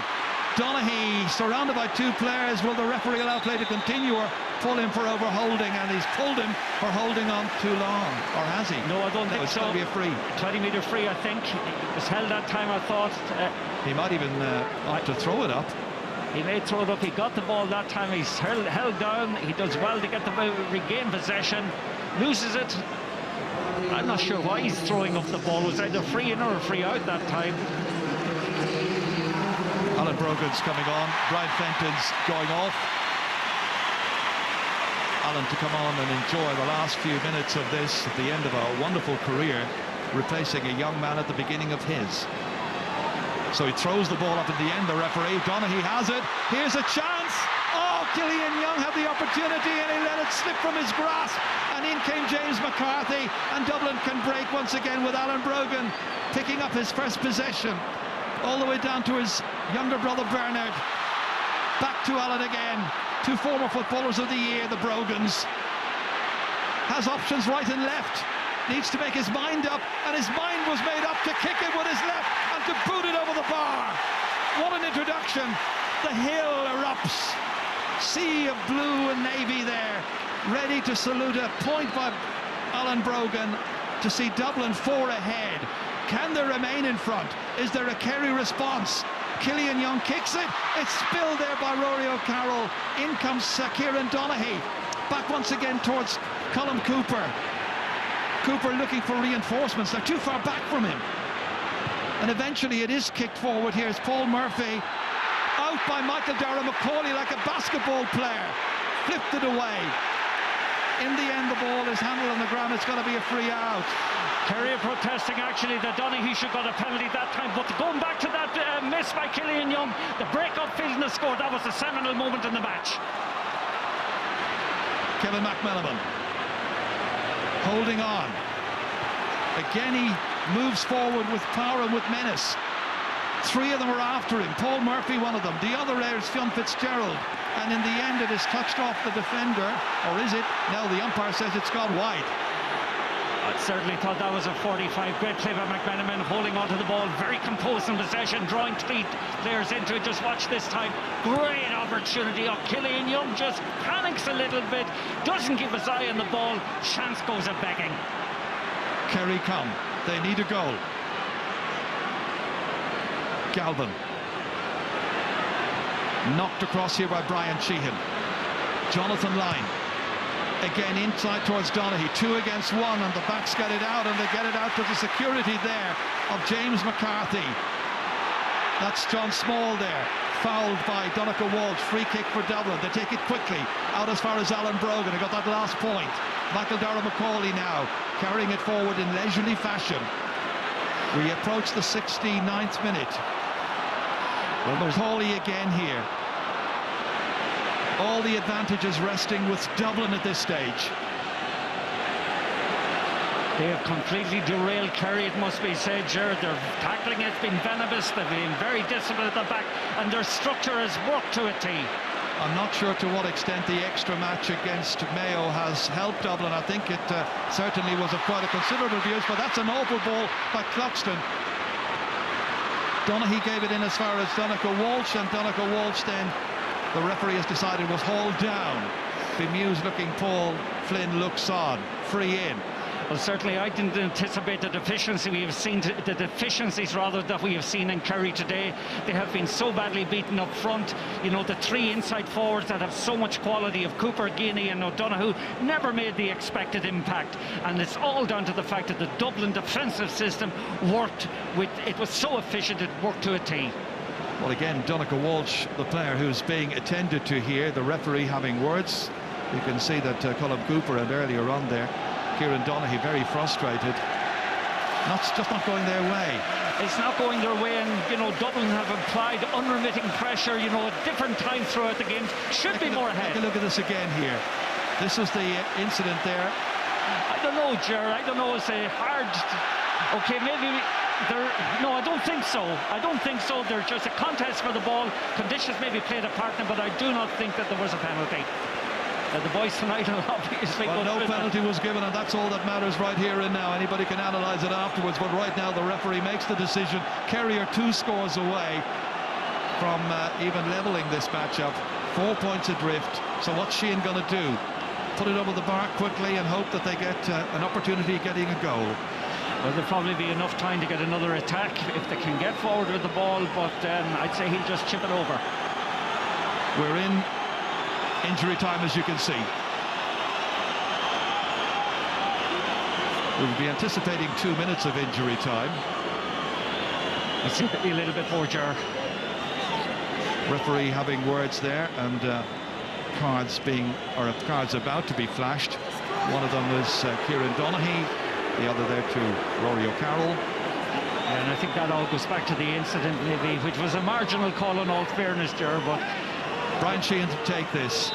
Donaghy surrounded by 2 players. Will the referee allow play to continue or pull him for overholding? And he's pulled him for holding on too long. Or has he? No, I don't think it's so. It's going to be a free. 20-metre free, I think. He was held that time, I thought. He might even opt to throw it up. He may throw it up. He got the ball that time. He's held down. He does well to get the regain possession. Loses it. I'm not sure why he's throwing up the ball. It was either free in or free out that time. Alan Brogan's coming on. Brian Fenton's going off. Alan to come on and enjoy the last few minutes of this at the end of a wonderful career, replacing a young man at the beginning of his. So he throws the ball up at the end. The referee, Donaghy, has it. Here's a chance. Oh, Killian Young had the opportunity and he let it slip from his grasp. And in came James McCarthy, and Dublin can break once again with Alan Brogan picking up his first possession. All the way down to his younger brother Bernard. Back to Alan again. 2 former footballers of the year, the Brogans. Has options right and left. Needs to make his mind up, and his mind was made up to kick it with his left and to boot it over the bar. What an introduction. The hill erupts. Sea of blue and navy there, ready to salute a point by Alan Brogan to see Dublin 4 ahead. Can they remain in front? Is there a Kerry response? Killian Young kicks it. It's spilled there by Rory O'Carroll. In comes Kieran Donaghy. Back once again towards Colm Cooper. Cooper looking for reinforcements. They're too far back from him. And eventually it is kicked forward. Here's Paul Murphy. Out by Michael Dara McCauley like a basketball player. Flipped it away. In the end, the ball is handled on the ground. It's going to be a free out. Kerry are protesting actually that Donaghy should got a penalty that time, but going back to that miss by Killian Young, the break-up field in the score, that was the seminal moment in the match. Kevin McMenamin holding on. Again he moves forward with power and with menace. 3 of them are after him. Paul Murphy, one of them. The other is Fionn Fitzgerald. And in the end it is touched off the defender. Or is it? No, the umpire says it's gone wide. I certainly thought that was a 45. Great play by McMenamin, holding onto the ball, very composed in possession, drawing 3 players into it. Just watch this time. Great opportunity. Oh, Killian Young just panics a little bit, doesn't keep his eye on the ball. Chance goes a begging. Kerry come. They need a goal. Galvin. Knocked across here by Brian Sheehan. Jonathan Lyne. Again inside towards Donaghy, 2 against 1, and the backs get it out, and they get it out to the security there of James McCarthy. That's John Small there, fouled by Donegal Walsh. Free kick for Dublin. They take it quickly out as far as Alan Brogan. They got that last point. Michael Dara McCauley now carrying it forward in leisurely fashion. We approach the 69th minute. Well, McCauley again here. All the advantages resting with Dublin at this stage. They have completely derailed Kerry, it must be said, Gerard. Their tackling has been venomous, they've been very disciplined at the back, and their structure has worked to a T. I'm not sure to what extent the extra match against Mayo has helped Dublin. I think it certainly was of quite a considerable use, but that's an awful ball by Cluckston. Donaghy gave it in as far as Donegal Walsh, and Donegal Walsh then, the referee has decided, was hauled down. Bemused-looking Paul Flynn looks on, free in. Well, certainly I didn't anticipate the deficiencies that we have seen in Kerry today. They have been so badly beaten up front. You know, the three inside forwards that have so much quality of Cooper, Guinea and O'Donoghue never made the expected impact, and it's all down to the fact that the Dublin defensive system worked with, it was so efficient, it worked to a T. Well, again, Donegal Walsh, the player who's being attended to here, the referee having words. You can see that Colm Cooper and earlier on there, Kieran Donaghy very frustrated. Just not going their way. It's not going their way, and you know, Dublin have applied unremitting pressure, you know, at different times throughout the games. Should be more ahead. Take a look at this again here. This was the incident there. I don't know, Ger. I don't know. It's a hard. Okay, maybe. No, I don't think so. I don't think so. There's just a contest for the ball. Conditions maybe played a part in it, but I do not think that there was a penalty. The boys tonight are obviously... Well, no penalty was given, and that's all that matters right here and now. Anybody can analyse it afterwards, but right now the referee makes the decision. Kerry are 2 scores away from even levelling this matchup. 4 points adrift. So what's Sheehan going to do? Put it over the bar quickly and hope that they get an opportunity getting a goal. Well, there'll probably be enough time to get another attack if they can get forward with the ball, but I'd say he'll just chip it over. We're in injury time, as you can see. We'll be anticipating 2 minutes of injury time. Let's see a little bit more, Ger. Referee having words there, and cards about to be flashed. One of them was Kieran Donaghy, the other there to Rory O'Carroll. And I think that all goes back to the incident, maybe, which was a marginal call in all fairness, Ger, but Brian Sheehan to take this.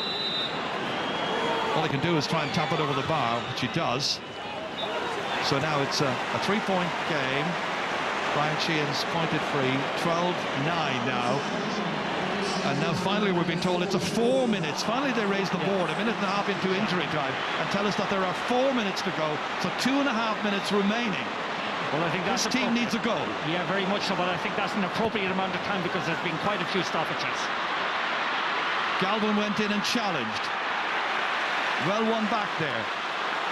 All he can do is try and tap it over the bar, which he does. So now it's a 3-point game. Brian Sheehan's pointed free, 12-9 now. And now finally we're being told it's a 4 minutes. Finally they raise the board, 1.5 minutes into injury time, and tell us that there are 4 minutes to go. So 2.5 minutes remaining. Well, I think this team needs a goal. Yeah, very much so, but I think that's an appropriate amount of time because there's been quite a few stoppages. Galvin went in and challenged. Well won back there.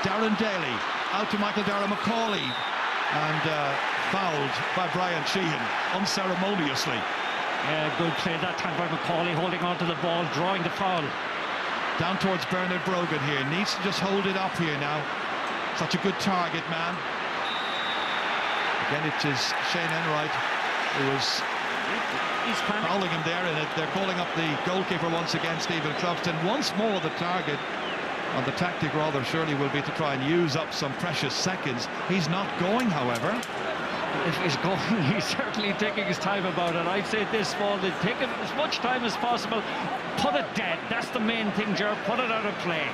Darren Daly out to Michael Dara McCauley, and fouled by Brian Sheehan unceremoniously. Yeah, good play that time by McCauley, holding on to the ball, drawing the foul. Down towards Bernard Brogan here. Needs to just hold it up here now. Such a good target man. Again, it is Shane Enright who was fouling him there, and they're calling up the goalkeeper once again, Stephen Cluckston. Once more the target, and the tactic rather surely will be to try and use up some precious seconds. He's not going, however. If he's going, he's certainly taking his time about it. I'd say this ball, they take it as much time as possible. Put it dead. That's the main thing, Ger. Put it out of play.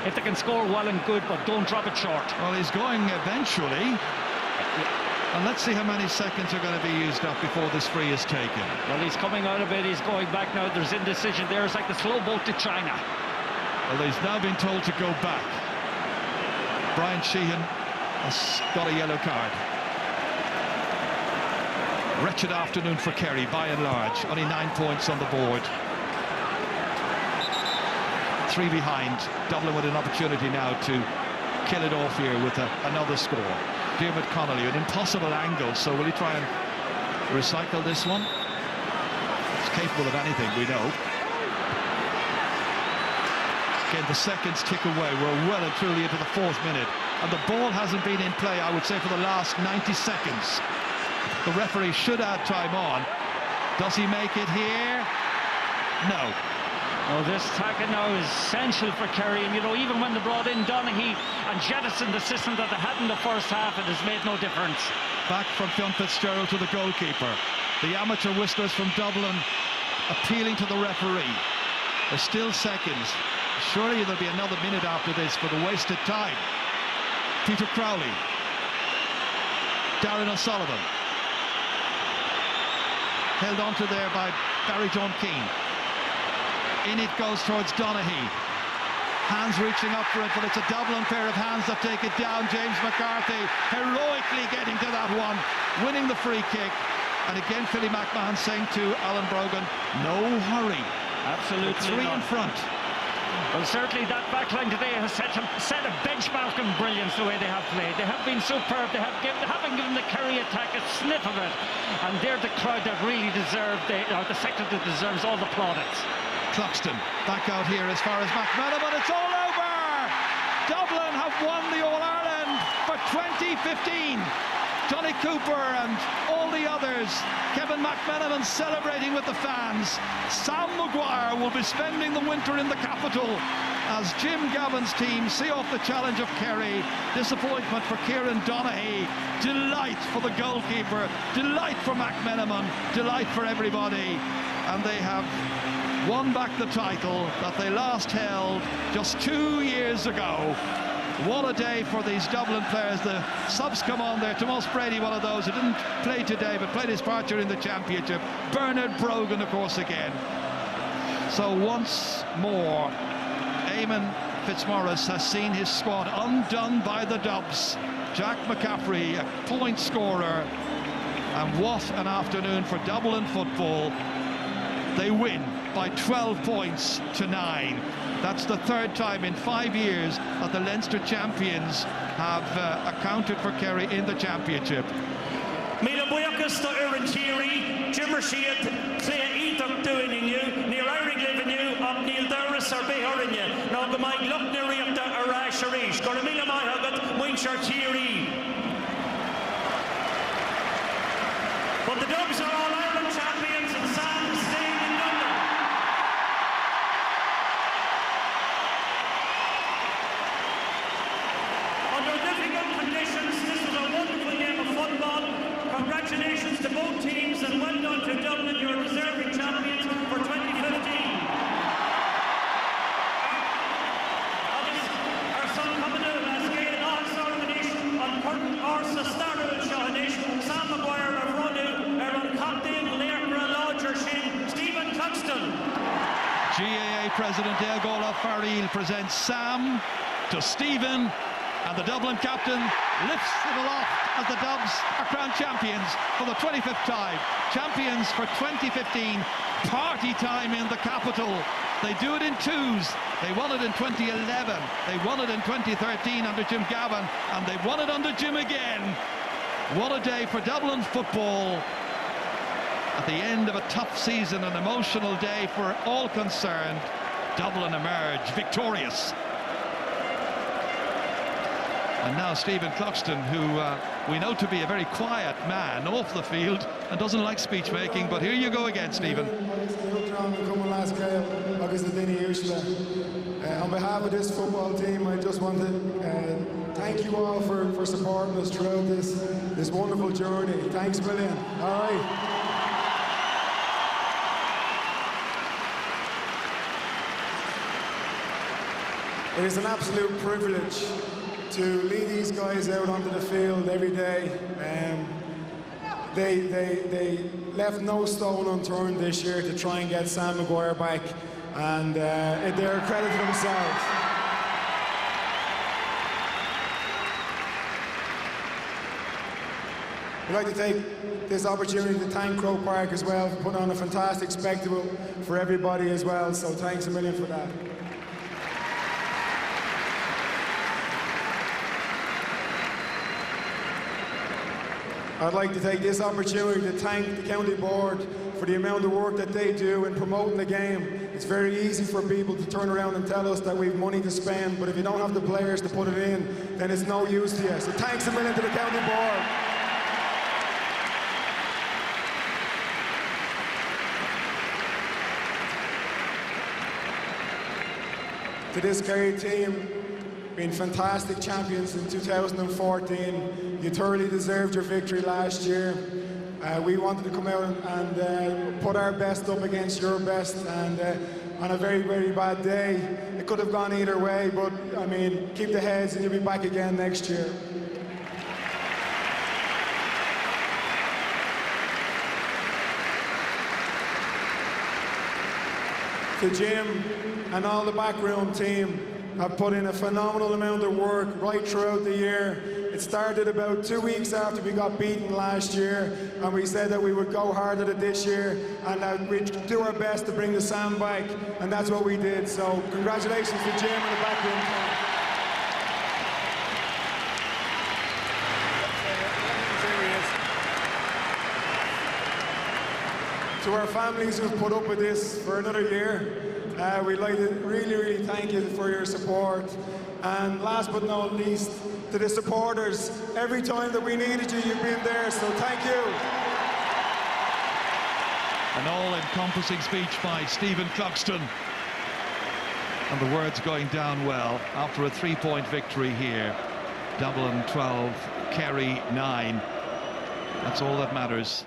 If they can score, well and good, but don't drop it short. Well, he's going eventually. And let's see how many seconds are going to be used up before this free is taken. Well, he's coming out of it. He's going back now. There's indecision there. It's like the slow boat to China. Well, he's now been told to go back. Brian Sheehan has got a yellow card. Wretched afternoon for Kerry, by and large. Only 9 points on the board. 3 behind. Dublin with an opportunity now to kill it off here with another score. Diarmuid Connolly, an impossible angle, so will he try and recycle this one? He's capable of anything, we know. Again, the seconds tick away. We're well and truly into the 4th minute, and the ball hasn't been in play, I would say, for the last 90 seconds. The referee should add time on. Does he make it here? No. Oh, this tackle now is essential for Kerry, and you know, even when they brought in Donaghy and jettisoned the system that they had in the first half, it has made no difference. Back from Fionn Fitzgerald to the goalkeeper. The amateur whistlers from Dublin appealing to the referee. There's still seconds. Surely there'll be another minute after this for the wasted time. Peter Crowley Darren O'Sullivan. Held onto there by Barry John Keane. In it goes towards Donaghy. Hands reaching up for it, but it's a Dublin pair of hands that take it down. James McCarthy heroically getting to that one, winning the free kick. And again, Philly McMahon saying to Alan Brogan, no hurry. Absolutely. 3 in front. Well, certainly that backline today has set a benchmark in brilliance the way they have played. They have been superb. They haven't given the Kerry attack a sniff of it. And they're the crowd that really deserve, or the sector that deserves all the plaudits. Cluckston back out here as far as McManaman, but it's all over! Dublin have won the All-Ireland for 2015. Johnny Cooper and all the others. Kevin McManaman celebrating with the fans. Sam Maguire will be spending the winter in the capital as Jim Gavin's team see off the challenge of Kerry. Disappointment for Kieran Donaghy. Delight for the goalkeeper. Delight for McManaman. Delight for everybody. And they have won back the title that they last held just 2 years ago. What a day for these Dublin players. The subs come on there. Tomas Brady, one of those who didn't play today but played his part during the championship. Bernard Brogan, of course, again. So once more, Eamon Fitzmaurice has seen his squad undone by the Dubs. Jack McCaffrey, a point scorer. And what an afternoon for Dublin football. They win by 12 points to 9. That's the 3rd time in 5 years that the Leinster champions have accounted for Kerry in the championship. Míle buíochas tá Uireann Tíorí, Jimmer siad clé ídach doinniu, ní airig liviniu, ach níl doras ar béhorinne, ná go maig luch na riachta ar ráis a ríis. Gur míle mai hagad muinsear Tíorí. But the Dubs are All-Ireland champions and Sam is staying in Dublin. Under difficult conditions, this was a wonderful game of football. Congratulations to both teams and well done to Dublin, your deserving champions for 2015. Our son Commodore has gained all sorting on curtain Orsa Starrow Shahanish, Sam Maguire of Ronu, Aaron Captain, Leandra Lodger Shin, Stephen Cluckston. GAA President Dale Farrell presents Sam to Stephen, and the Dublin captain lifts it aloft as the Dubs are crowned champions for the 25th time. Champions for 2015. Party time in the capital. They do it in twos. They won it in 2011. They won it in 2013 under Jim Gavin, and they won it under Jim again. What a day for Dublin football. At the end of a tough season, an emotional day for all concerned. Dublin emerge victorious. And now Stephen Cluckston, who we know to be a very quiet man off the field and doesn't like speech making, but here you go again, Stephen. On behalf of this football team, I just want to thank you all for supporting us throughout this wonderful journey. Thanks a million. All right. It is an absolute privilege to lead these guys out onto the field every day. They left no stone unturned this year to try and get Sam Maguire back, and they're a credit to themselves. I'd like to take this opportunity to thank Croke Park as well for putting on a fantastic spectacle for everybody as well, so thanks a million for that. I'd like to take this opportunity to thank the County Board for the amount of work that they do in promoting the game. It's very easy for people to turn around and tell us that we've money to spend, but if you don't have the players to put it in, then it's no use to you. So thanks a million to the County Board. To this Kerry team, been fantastic champions in 2014. You thoroughly deserved your victory last year. We wanted to come out and put our best up against your best, and on a very, very bad day, it could have gone either way, but I mean, keep the heads and you'll be back again next year. the gym and all the backroom team have put in a phenomenal amount of work right throughout the year. It started about 2 weeks after we got beaten last year, and we said that we would go hard at it this year and that we'd do our best to bring the sound back, and that's what we did. So congratulations to Jim and the backroom team. To our families who've put up with this for another year, we'd like to really thank you for your support. And last but not least, to the supporters, every time that we needed you, you've been there, so thank you. An all-encompassing speech by Stephen Cluckston. And the words going down well after a 3-point victory here. Dublin 12, Kerry 9. That's all that matters.